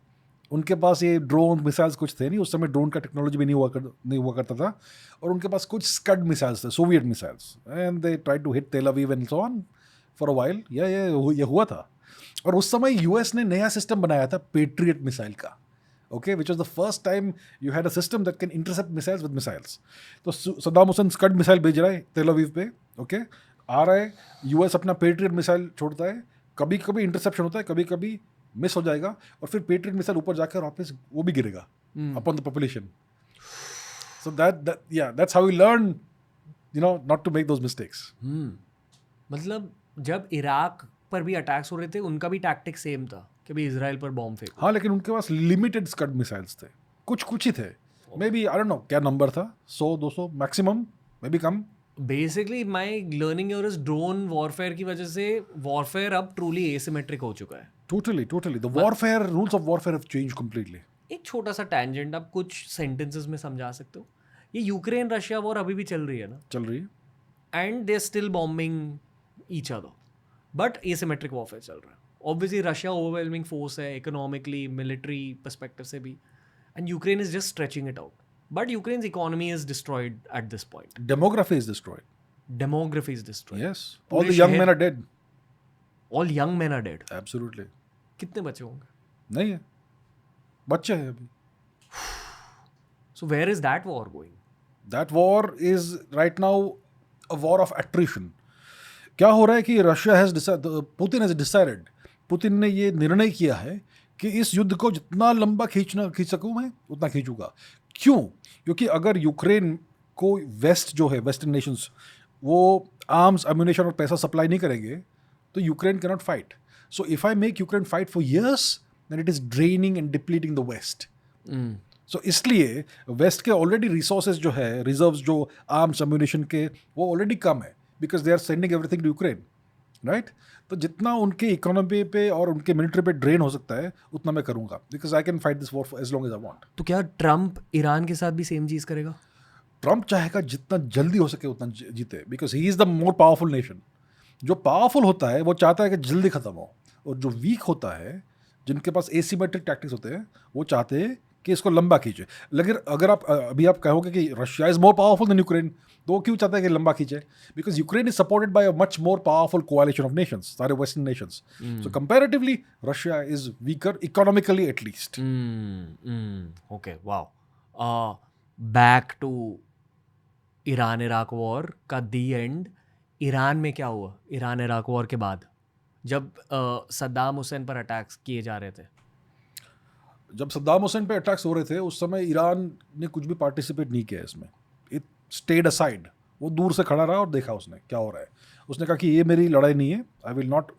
उनके पास ये ड्रोन मिसाइल्स कुछ थे नहीं, उस समय ड्रोन का टेक्नोलॉजी भी नहीं हुआ करता था. और उनके पास कुछ स्कड मिसाइल्स थे, Soviet missiles, and they try to hit Tel Aviv and so on for a while. ये हुआ था. और उस समय यूएस ने नया सिस्टम बनाया था पेट्रियट मिसाइल का. Okay, which was the first time you had a system that can intercept missiles with missiles. तो सद्दाम हुसैन स्कड मिसाइल भेज रहा है तेल अवीव पे. ओके, आ रहा है, यूएस अपना पेट्रियट मिसाइल छोड़ता है, कभी कभी इंटरसेप्शन होता है, कभी कभी मिस हो जाएगा, और फिर पेट्रियट मिसाइल ऊपर जाकर वापस वो भी गिरेगा upon the population. So that's how we learn not to make those mistakes. मतलब जब इराक पर भी अटैक्स हो रहे थे, उनका भी टैक्टिक सेम था कि भी इजराइल पर बॉम्ब फेंको. हाँ, लेकिन उनके पास लिमिटेड स्कड मिसाइल्स थे, कुछ ही थे. Maybe I don't know क्या नंबर था, 100-200 मैक्सिमम, मे बी कम. Basically my learning your is drone warfare की वजह से वॉरफेयर अब ट्रूली एसिमेट्रिक हो चुका है. Totally. The warfare, rules of warfare have changed completely. एक छोटा सा टैंजेंट आप कुछ सेंटेंसेस में समझा सकते हो? ये यूक्रेन रशिया वॉर अभी भी चल रही है ना? चल रही है. And they still bombing each other, but asymmetric warfare चल रहा है. ऑब्वियसली रशिया ओवरवेलमिंग फोर्स है, इकोनॉमिकली, मिलिट्री पर्सपेक्टिव से भी, and Ukraine is just stretching it out. But Ukraine's economy is destroyed at this point. Demography is destroyed. Demography is destroyed. Yes. All the young men are dead. All young men are dead. Absolutely. कितने बच्चे होंगे? नहीं है, बच्चे हैं अभी. So where is that war going? That war is right now a war of attrition. क्या हो रहा है कि रशिया हैज डिसाइडेड, पुतिन ने ये निर्णय किया है कि इस युद्ध को जितना लंबा खींच सकूं मैं उतना खींचूंगा. क्यों? क्योंकि अगर यूक्रेन को वेस्ट जो है, वेस्टर्न नेशंस, वो आर्म्स, एम्यूनेशन और पैसा सप्लाई नहीं करेंगे तो Ukraine can not fight. So if I make Ukraine fight for years, then it is draining and depleting the West. So इसलिए वेस्ट के ऑलरेडी रिसोर्सेज जो है, रिजर्व्स जो आर्म्स एम्यूनेशन के, वो ऑलरेडी कम है because they are sending everything to Ukraine, right. तो जितना उनके इकोनॉमी पे और उनके मिलिट्री पे ड्रेन हो सकता है उतना मैं करूँगा, because I can fight this war as long as I want. तो क्या ट्रम्प ईरान के साथ भी सेम चीज़ करेगा? ट्रम्प चाहेगा जितना जल्दी हो सके उतना जीते, because he is the more powerful nation. जो पावरफुल होता है वो चाहता है कि जल्दी खत्म हो, और जो वीक होता है, जिनके पास एसिमेट्रिक टैक्टिक्स होते हैं, वो चाहते हैं कि इसको लंबा खींचे. लेकिन अगर आप कहोगे कि Russia is more powerful than Ukraine, तो वो क्यों चाहता है कि लंबा खींचे? Because Ukraine is supported by a much more powerful coalition of nations, सारे western nations. So comparatively Russia is weaker economically at least. Okay, wow. Back to Iran Iraq war का दी एंड. ईरान में क्या हुआ Iran Iraq war के बाद, जब सद्दाम हुसैन पर attacks किए जा रहे थे? जब सद्दाम हुसैन पे अटैक्स हो रहे थे उस समय ईरान ने कुछ भी पार्टिसिपेट नहीं किया इसमें. It stayed aside. वो दूर से खड़ा रहा और देखा उसने क्या हो रहा है. उसने कहा कि ये मेरी लड़ाई नहीं है, I will not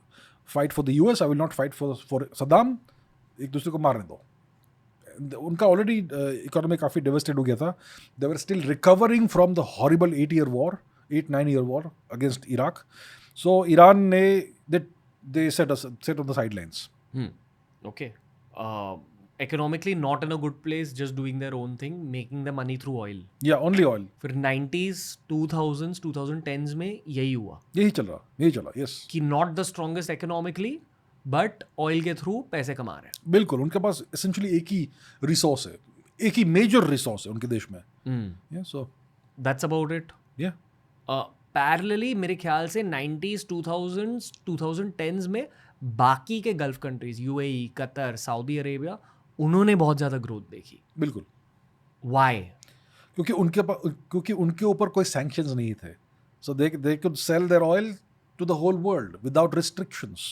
fight for the US, I will not fight for Saddam. एक दूसरे को मारने दो. उनका ऑलरेडी इकोनॉमी काफ़ी डेवस्टेड हो गया था. They were still recovering from the horrible 8-9 year war against Iraq. So Iran ने they set on the sidelines. Okay. economically not in a good place, just doing their own thing, making the money through oil. या only oil, फिर 90s, 2000s, 2010s में यही हुआ यही चला, yes. कि not the strongest economically, but oil के through पैसे कमा रहे हैं. बिल्कुल, उनके पास एसेंशियली एक ही रिसोर्स है, एक ही मेजर रिसोर्स है उनके देश में। या सो That's about it. या पैरेलली मेरे ख्याल से 90s, 2000s, 2010s में बाकी के gulf countries, UAE, Qatar, Saudi Arabia, उन्होंने बहुत ज़्यादा ग्रोथ देखी. बिल्कुल, वाई? क्योंकि उनके ऊपर कोई सैंक्शंस नहीं थे, so they could sell their oil to the whole world without restrictions.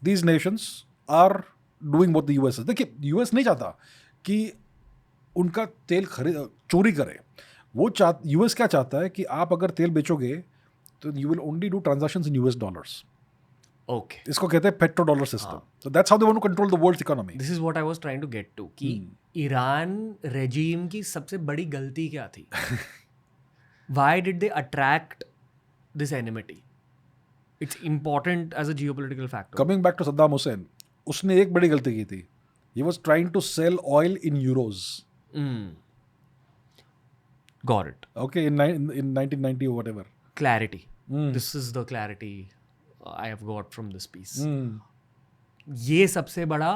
These nations are doing what the US is. देखिए, यूएस नहीं चाहता कि उनका तेल चोरी करे. यूएस क्या चाहता है कि आप अगर तेल बेचोगे तो you will only do transactions in US dollars. Okay, इसको कहते हैं petro dollar system. So that's how they want to control the world's economy. This is what I was trying to get to कि Iran regime की सबसे बड़ी गलती क्या थी? Why did they attract this enmity? It's important as a geopolitical factor. Coming back to Saddam Hussein, उसने एक बड़ी गलती की थी. ही was trying to sell oil in euros. Got it. Okay, in 1990 or whatever. Clarity. This is the clarity I have got from this piece. ये सबसे बड़ा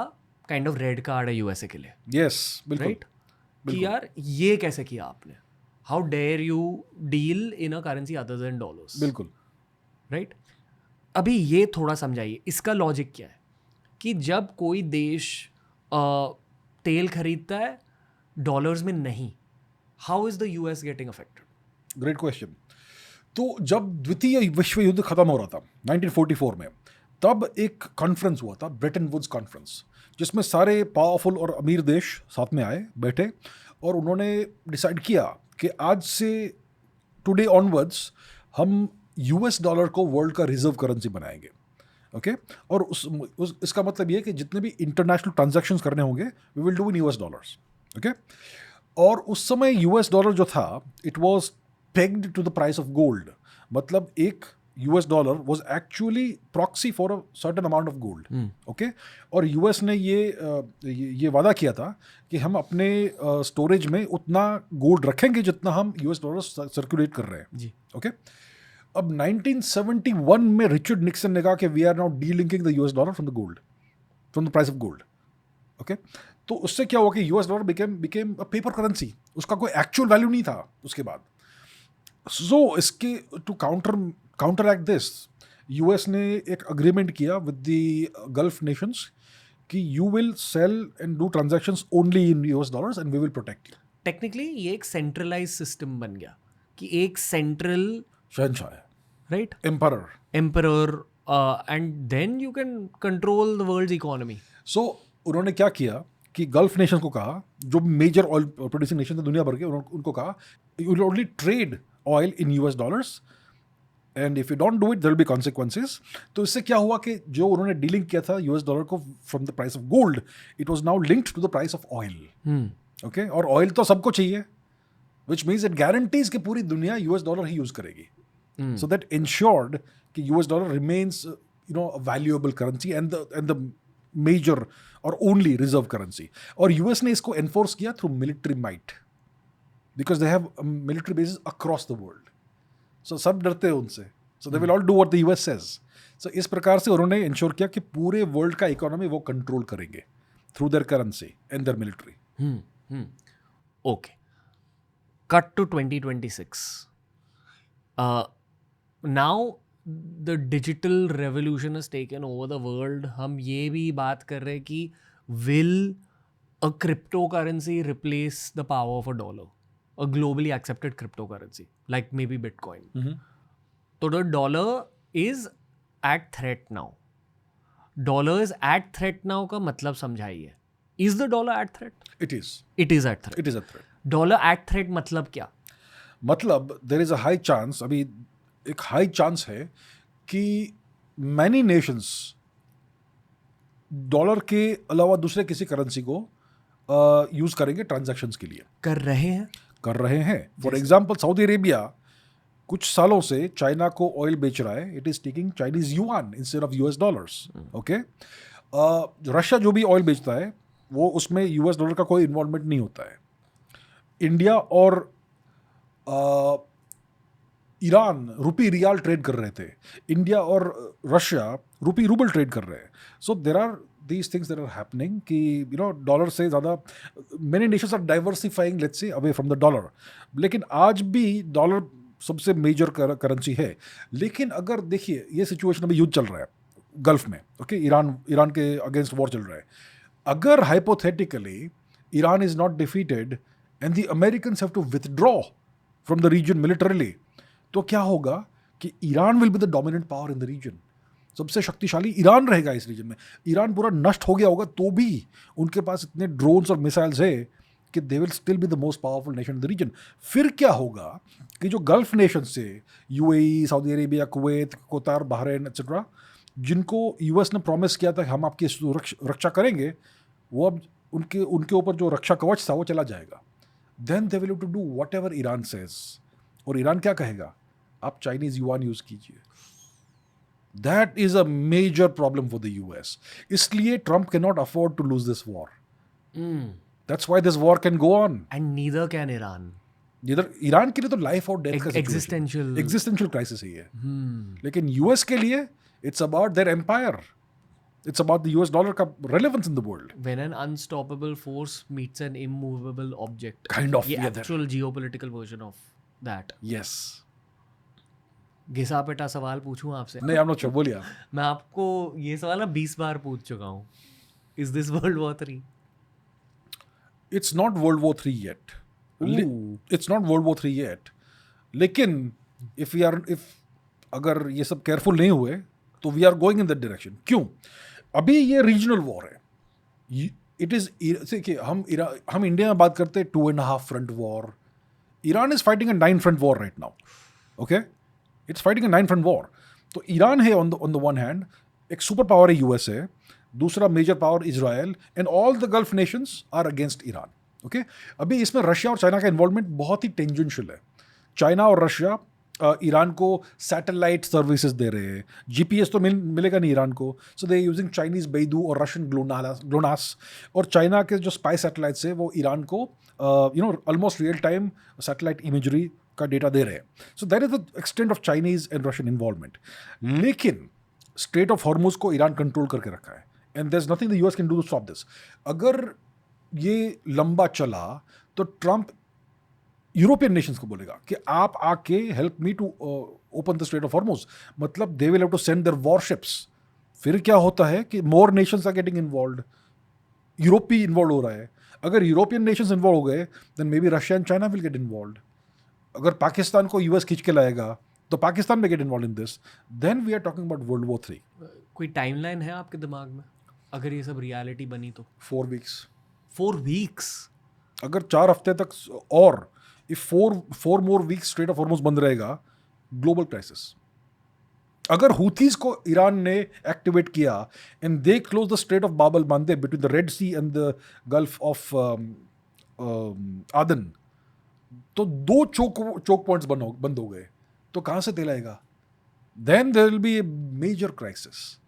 kind of red card है यूएसए के लिए. Yes, बिल्कुल. राइट? कि यार ये कैसे किया आपने? How dare you deal in a currency other than dollars? बिल्कुल. राइट? अभी ये थोड़ा समझाइए, इसका लॉजिक क्या है कि जब कोई देश तेल खरीदता है डॉलर्स में नहीं, how is the US getting affected? Great question. तो जब द्वितीय विश्व युद्ध खत्म हो रहा था 1944 में, तब एक कॉन्फ्रेंस हुआ था, ब्रेटन वुड्स कॉन्फ्रेंस, जिसमें सारे पावरफुल और अमीर देश साथ में आए, बैठे, और उन्होंने डिसाइड किया कि आज से टुडे ऑनवर्ड्स हम यूएस डॉलर को वर्ल्ड का रिजर्व करेंसी बनाएंगे. ओके, और इसका मतलब ये कि जितने भी इंटरनेशनल ट्रांजैक्शंस करने होंगे we will do in US dollars. Okay, और उस समय यूएस डॉलर जो था it was pegged to the price of gold. मतलब एक US dollar was actually proxy for a certain amount of gold. Okay, और यूएस ने ये वादा किया था कि हम अपने स्टोरेज में उतना गोल्ड रखेंगे जितना हम यूएस डॉलर सर्कुलेट कर रहे हैं जी. ओके, अब 1971 में रिचर्ड निक्सन ने कहा कि we are now delinking the US dollar from the gold, from the price of gold. Okay, तो उससे क्या हुआ कि US dollar became a paper currency. उसका कोई एक्चुअल वैल्यू नहीं था उसके बाद. सो इसके to counteract this, US ने एक अग्रीमेंट किया विद द गल्फ नेशंस कि you will sell and do transactions only in US dollars and we will protect you. Technically ये एक सेंट्रलाइज सिस्टम बन गया कि एक सेंट्रल, शहंशाह है, right, emperor, and then you can control the world's economy. So उन्होंने क्या किया कि गल्फ नेशन को कहा, जो मेजर ऑयल प्रोड्यूसिंग नेशन थे दुनिया भर के, उनको कहा you will only trade oil in US dollars and if you don't do it there will be consequences. तो इससे क्या हुआ कि जो उन्होंने डीलिंग किया था यूएस डॉलर को from the price of gold, it was now linked to the price of oil. Okay, और ऑयल तो सबको चाहिए, विच मीन्स इट गारंटीज कि पूरी दुनिया यूएस डॉलर ही यूज करेगी. सो दैट इंश्योर्ड कि US dollar remains a valuable currency and the major और ओनली रिजर्व करेंसी. और यूएस ने इसको एनफोर्स किया through military might, because they have military bases across the world. So सब डरते हैं उनसे, so they will all do what the US says. So इस प्रकार से उन्होंने इंश्योर किया कि पूरे वर्ल्ड का इकोनॉमी वो कंट्रोल करेंगे through their currency and their military. Okay, cut to 2026. Now the digital revolution has taken over the world. हम ये भी बात कर रहे हैं कि will a crypto currency replace the power of a dollar, a globally accepted crypto currency like maybe bitcoin. तो the dollar is at threat now. Dollar is at threat now का मतलब समझाइए. Is the dollar at threat? It is at threat. It is a threat. Dollar at threat मतलब क्या? मतलब there is a high chance, अभी एक high chance है कि मैनी नेशंस डॉलर के अलावा दूसरे किसी करेंसी को यूज करेंगे ट्रांजैक्शंस के लिए. कर रहे हैं. फॉर एग्जांपल सऊदी अरेबिया कुछ सालों से चाइना को ऑयल बेच रहा है. It is taking Chinese yuan instead of US dollars. Okay, Russia जो भी ऑयल बेचता है वो उसमें यूएस डॉलर का कोई इन्वॉल्वमेंट नहीं होता है। इंडिया और ईरान रुपी रियाल ट्रेड कर रहे थे, इंडिया और रशिया रुपी रूबल ट्रेड कर रहे हैं। So there are these things that are happening कि you know डॉलर से ज़्यादा many nations are diversifying let's say away from the dollar, लेकिन आज भी डॉलर सबसे मेजर करेंसी है। लेकिन अगर देखिए ये सिचुएशन अभी युद्ध चल रहा है गल्फ में, ओके, ईरान के अगेंस्ट वॉर चल रहा है। अगर hypothetically Iran is not defeated and the Americans have to withdraw from the region militarily, तो क्या होगा कि Iran will be the dominant power in the region. सबसे शक्तिशाली ईरान रहेगा इस रीजन में। ईरान पूरा नष्ट हो गया होगा तो भी उनके पास इतने ड्रोन्स और मिसाइल्स है कि they will still be the most powerful nation in the region. फिर क्या होगा कि जो गल्फ नेशन से UAE, Saudi Arabia, Kuwait, Qatar, Bahrain etcetera, जिनको यूएस ने प्रॉमिस किया था कि हम आपकी रक्षा करेंगे, वो अब उनके ऊपर जो रक्षा कवच था वो चला जाएगा। Then they will to do whatever Iran says. और ईरान क्या कहेगा? आप चाइनीज युआन यूज कीजिए। That is a major problem for the US. इसलिए Trump can not afford to lose this war. That's why this war can go on and neither can Iran. इधर Iran के लिए तो life और death का existential crisis ही है। लेकिन US के लिए it's about their empire, it's about the US dollar का relevance in the world. When an unstoppable force meets an immovable object, kind of ये actual geopolitical version of that. Yes. घिसा पेटा सवाल पूछूं आपसे? नहीं, I'm not sure, बोलिए आप। मैं आपको ये सवाल ना 20 बार पूछ चुका हूँ। Is this world war 3? It's not World War III yet. It's not World War III yet. लेकिन if अगर ये सब केयरफुल नहीं हुए तो we are going in that direction. क्यों? अभी ये रीजनल वॉर है। इट इज देखिए, हम इंडिया में बात करते हैं 2.5 front war. Iran is fighting a 9 front war right now. Okay, it's fighting a 9 front war. तो ईरान है ऑन द वन हैंड, एक सुपर पावर है यूएस है, दूसरा major power Israel, and all the Gulf nations are against Iran. Okay, अभी इसमें Russia और China का इन्वॉल्वमेंट बहुत ही टेंजेंशियल है। चाइना और रशिया ईरान को सैटेलाइट सर्विसेज दे रहे हैं। जीपीएस तो मिलेगा नहीं ईरान को, सो दे यूजिंग चाइनीज बेइदू और रशियन ग्लोनास। और चाइना के जो स्पाई सैटेलाइट्स है वो ईरान को almost real time satellite imagery का डेटा दे रहे हैं। So that is the extent of Chinese and Russian involvement. लेकिन स्ट्रेट ऑफ हॉर्मुज को ईरान कंट्रोल करके रखा है, and there is nothing the US can do to stop this. अगर ये लंबा चला तो ट्रंप यूरोपियन नेशंस को बोलेगा कि आप आके help me to open the straight of Hormuz. मतलब they will have to send their warships. फिर क्या होता है कि more nations are getting involved. Europe भी इन्वॉल्व हो रहा है। अगर यूरोपियन नेशंस इन्वॉल्व हो गए then maybe Russia and China will get involved. अगर पाकिस्तान को यूएस खींच के लाएगा तो पाकिस्तान में get involve in this. Then we are talking about world war 3। कोई टाइमलाइन है आपके दिमाग में अगर ये सब रियलिटी बनी तो? 4 वीक्स। 4 वीक्स? अगर 4 हफ्ते तक, और if four more weeks straight of Hormuz बंद रहेगा, ग्लोबल क्राइसिस। अगर हुथीज को ईरान ने एक्टिवेट किया and they close the straight of Bab al Mandeb between the Red Sea and the Gulf of Aden, तो 2 चोक पॉइंट्स बंद हो गए, तो कहाँ से तेल आएगा? Then there will be a major crisis.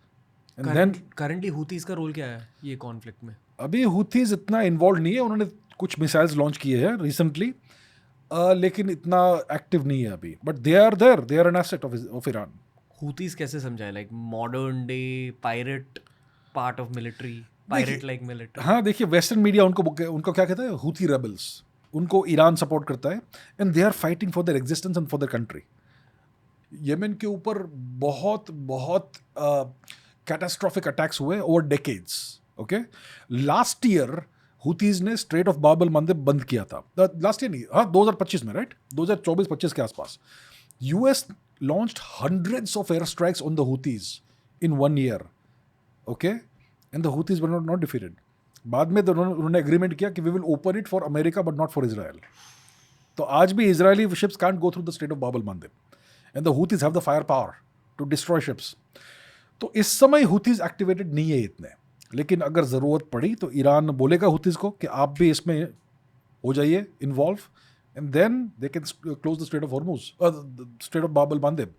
And then currently Houthis का रोल क्या है ये कॉन्फ्लिक्ट में? अभी हुथीज इतना इन्वॉल्व नहीं है। उन्होंने कुछ मिसाइल्स लॉन्च किए हैं रिसेंटली, लेकिन इतना एक्टिव नहीं है अभी। But they are an asset of Iran. Houthis कैसे समझाए? Like modern day pirate part of military, pirate like military? हाँ, देखिए वेस्टर्न मीडिया उनको क्या कहता है? Houthi rebels. उनको ईरान सपोर्ट करता है and they are fighting for their existence and for their country. Yemen के ऊपर बहुत बहुत कैटास्ट्रॉफिक अटैक्स हुए over decades. Okay, last year Houthis ने स्ट्रेट ऑफ बाब अल मांदेब बंद किया था। लास्ट ईयर नहीं, हाँ 2025 में, राइट, 2024-25 के आसपास। US launched hundreds of air strikes on the Houthis in 1 year. Okay, and the Houthis were not defeated. बाद में उन्होंने एग्रीमेंट किया कि we will open it for America but not for Israel. तो आज भी Israeli ships can't go through the straight of Bab al Mandeb and the Houthis have the fire power to destroy ships. तो इस समय हुथीज activated नहीं है इतने, लेकिन अगर ज़रूरत पड़ी तो ईरान बोलेगा हुथीज को कि आप भी इसमें हो जाइए involve, and then they can close the straight of Hormuz, Strait of Bab al मांदेब।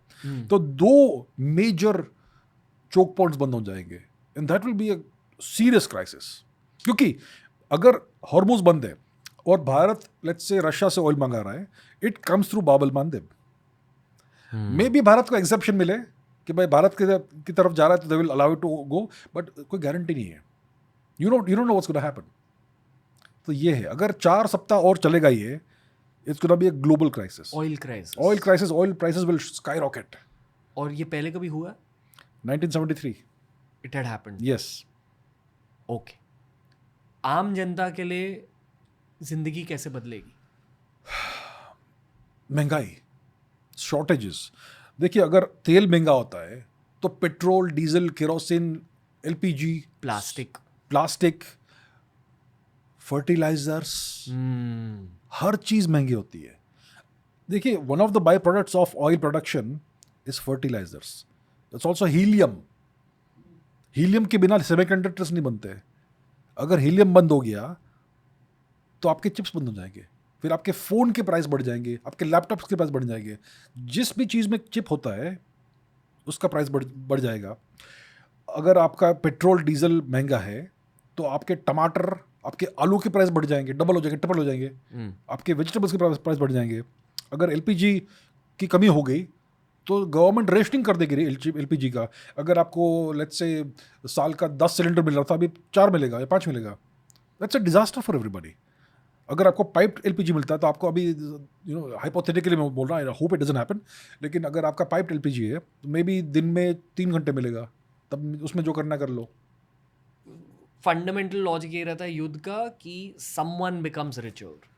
तो 2 मेजर चोक पॉइंट्स बंद हो जाएंगे and that will be a serious crisis. क्योंकि अगर हॉर्मोज बंद है और भारत लेट्स से रशिया से ऑयल मंगा रहा है, इट कम्स थ्रू बाब अल मांदेब। मे बी भारत को एक्सेप्शन मिले कि भाई भारत की तरफ जा रहा है तो they will allow it to go, but कोई गारंटी नहीं है। You don't know what's gonna happen. तो ये है, अगर 4 सप्ताह और चलेगा ये, it's gonna be a global crisis. Oil crisis. Oil prices will skyrocket. और ये पहले कभी हुआ? 1973। It had happened. Yes. Okay, आम जनता के लिए जिंदगी कैसे बदलेगी? महंगाई, शॉर्टेजेस। देखिए, अगर तेल महंगा होता है तो petrol, diesel, kerosene, LPG, plastic, fertilizers, हर चीज महंगी होती है। देखिए, one of the by products of oil production is fertilizers. It's also helium. Helium के बिना सेमीकंडक्टर्स नहीं बनते। अगर हीलियम बंद हो गया तो आपके चिप्स बंद हो जाएंगे, फिर आपके फ़ोन के प्राइस बढ़ जाएंगे, आपके लैपटॉप्स के प्राइस बढ़ जाएंगे। जिस भी चीज़ में चिप होता है उसका प्राइस बढ़ जाएगा। अगर आपका पेट्रोल डीजल महंगा है तो आपके टमाटर, आपके आलू के प्राइस बढ़ जाएंगे, डबल हो जाएंगे, ट्रिपल हो जाएंगे। आपके वेजिटेबल्स के प्राइस बढ़ जाएंगे। अगर एलपीजी की कमी हो गई तो गवर्नमेंट रेशनिंग कर देगी एलपीजी का। अगर आपको लेट्स से साल का 10 सिलेंडर मिल रहा था, अभी 4 मिलेगा या 5 मिलेगा। That's a disaster for everybody. अगर आपको पाइप्ड एलपीजी मिलता है तो आपको अभी हाइपोथेटिकली मैं बोल रहा हूँ, I hope it doesn't happen, लेकिन अगर आपका पाइप्ड एलपीजी है तो मे बी दिन में 3 घंटे मिलेगा, तब उसमें जो करना कर लो। फंडामेंटल लॉजिक ये रहता है युद्ध का कि someone becomes richer.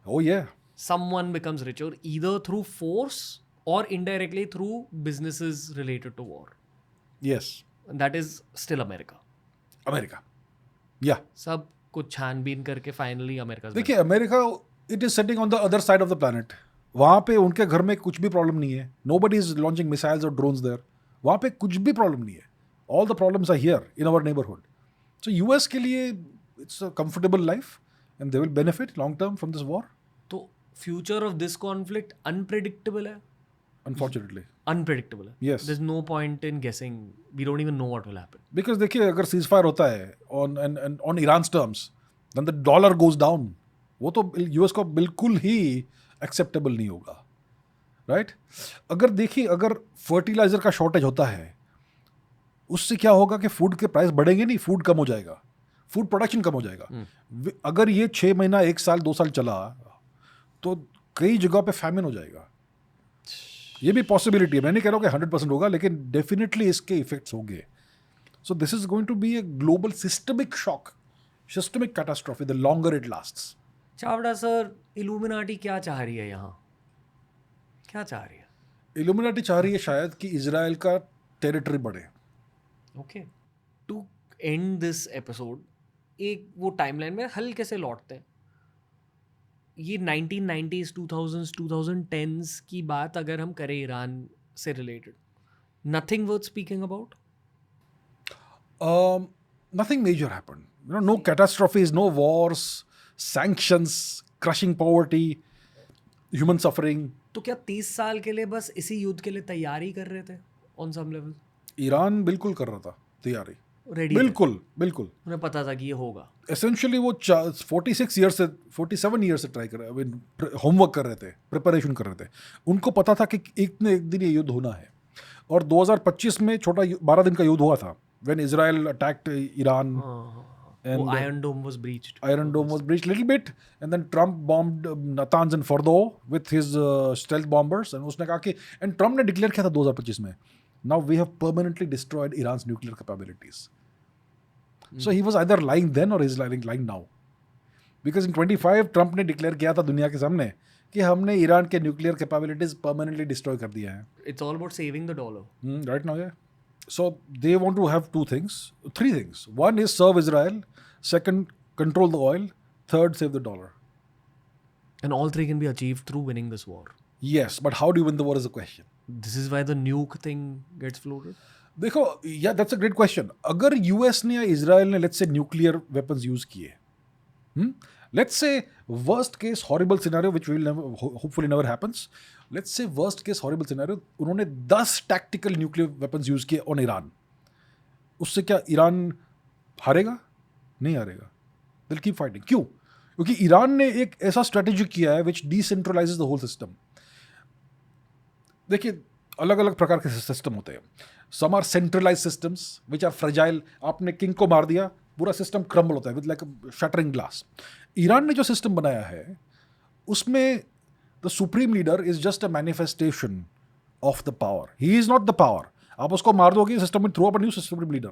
Oh yeah. Someone becomes richer either through force or indirectly through businesses related to war. Yes. And that is still America. America. Yeah. सब कुछ छानबीन करके फाइनली अमेरिका। देखिए, America it is setting on the other side of the planet. वहाँ पे उनके घर में कुछ भी प्रॉब्लम नहीं है। नोबडी इज लॉन्चिंग मिसाइल्स और ड्रोन्स देयर। वहाँ पे कुछ भी प्रॉब्लम नहीं है। All the problems are here in our neighbourhood. So US के लिए it's a comfortable life and they will benefit long term from this war. तो future of this conflict unpredictable है। Unfortunately. Unpredictable है। Yes. There's no point in guessing. We don't even know what will happen. Because देखिए, अगर cease fire होता है on Iran's terms, then the dollar goes down. वो तो US को बिल्कुल ही एक्सेप्टेबल नहीं होगा, राइट? अगर देखिए, अगर फर्टिलाइजर का शॉर्टेज होता है उससे क्या होगा कि फूड के प्राइस बढ़ेंगे नहीं, फूड कम हो जाएगा, फूड प्रोडक्शन कम हो जाएगा। अगर ये 6 महीना, 1 साल, 2 साल चला तो कई जगह पे फैमिन हो जाएगा। ये भी पॉसिबिलिटी है। मैं नहीं कह रहा हूँ कि 100% होगा, लेकिन डेफिनेटली इसके इफेक्ट्स होंगे। So this is going to be a global systemic shock, systemic catastrophe the longer it lasts. Chavda sir, Illuminati क्या चाह रही है यहाँ? क्या चाह रही है? इल्यूमिनाटी चाह रही है शायद कि इजराइल का टेरिटरी बढ़े। Okay, to end this episode, एक वो टाइमलाइन में हल्के से लौटते हैं। ये 1990s, 2000s, 2010s की बात अगर हम करें ईरान से related, nothing worth speaking about? Nothing major happened. No catastrophes, no wars, sanctions, crushing poverty, human suffering. तो क्या 30 साल के लिए बस इसी युद्ध के लिए तैयारी कर रहे थे ऑन सम लेवल? ईरान बिल्कुल कर रहा था तैयारी, रेडी, बिल्कुल। उन्हें पता था कि ये होगा। एसेंशियली वो 47 ईयर से ट्राई कर रहे, होमवर्क कर रहे थे, प्रिपरेशन कर रहे थे। उनको पता था कि एक न एक दिन ये युद्ध होना है। और 2025 में छोटा 12 दिन का युद्ध हुआ था, when Israel attacked Iran. And Iron Dome was breached. Iron Dome was breached a little bit, and then Trump bombed Natanz and Fordo with his stealth bombers. And उसने कहा कि, and Trump ने declare किया था 2025 में, now we have permanently destroyed Iran's nuclear capabilities. So he was either lying then or he's lying now. Because in 25 Trump ने declare किया था दुनिया के सामने कि हमने ईरान के nuclear capabilities permanently destroy कर दिया है. It's all about saving the dollar. Right now, yeah. So they want to have 3 things. One is serve Israel. Second, control the oil. Third, save the dollar. And all 3 can be achieved through winning this war. Yes, but how do you win the war is the question. This is why the nuke thing gets floated. देखो, yeah, that's a great question. अगर US ने या Israel ने let's say nuclear weapons use किए, let's say worst case horrible scenario which will never, hopefully never happens. Let's say worst case horrible scenario, उन्होंने 10 tactical nuclear weapons use किए on Iran. उससे क्या Iran हारेगा? नहीं हारेगा। They'll keep fighting. क्यों? क्योंकि ईरान ने एक ऐसा स्ट्रेटेजी किया है which decentralizes the whole system. देखिए, अलग अलग प्रकार के सिस्टम होते हैं. Some are centralized systems which are fragile. आपने किंग को मार दिया, पूरा सिस्टम क्रम्बल होता है with like a shattering glass. Iran ने जो सिस्टम बनाया है उसमें the supreme leader is just a manifestation of the power. He is not the power. आप उसको मार दोगे, सिस्टम में throw up a new supreme leader.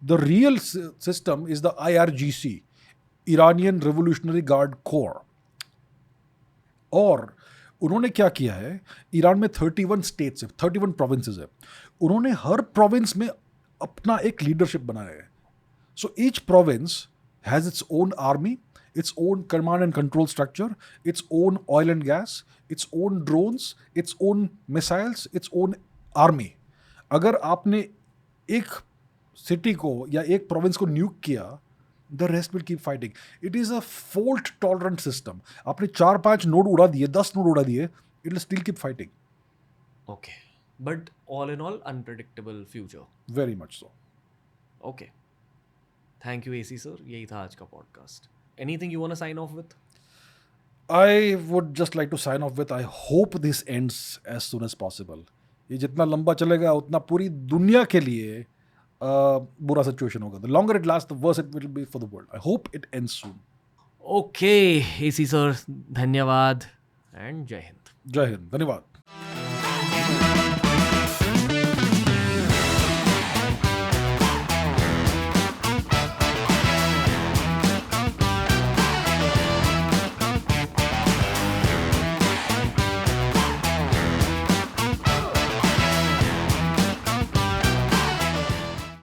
The real system is the IRGC, Iranian Revolutionary Guard Corps. और उन्होंने क्या किया है, ईरान में 31 स्टेट्स है, 31 प्रोविंसेस है. उन्होंने हर प्रोविंस में अपना एक लीडरशिप बनाया है. So each province has its own army, its own command and control structure, its own oil and gas, its own drones, its own missiles, its own army. अगर आपने एक सिटी को या एक प्रोविंस को न्यूक किया, the rest will keep fighting. It is a fault tolerant system. आपने 4-5 node उड़ा दिए, 10 नोड उड़ा दिए, it will still keep fighting. Okay. But all in all, unpredictable future. Very much so. Okay. Thank you, AC sir. यही था आज का podcast. Anything you want to sign off with? I would just like to sign off with, I hope this ends as soon as possible. ये जितना लंबा चलेगा उतना पूरी दुनिया के लिए बुरा सिचुएशन होगा. The longer it lasts, the worse it will be for the world. I hope it ends soon. Okay, AC sir, धन्यवाद and जय हिंद. जय हिंद, धन्यवाद.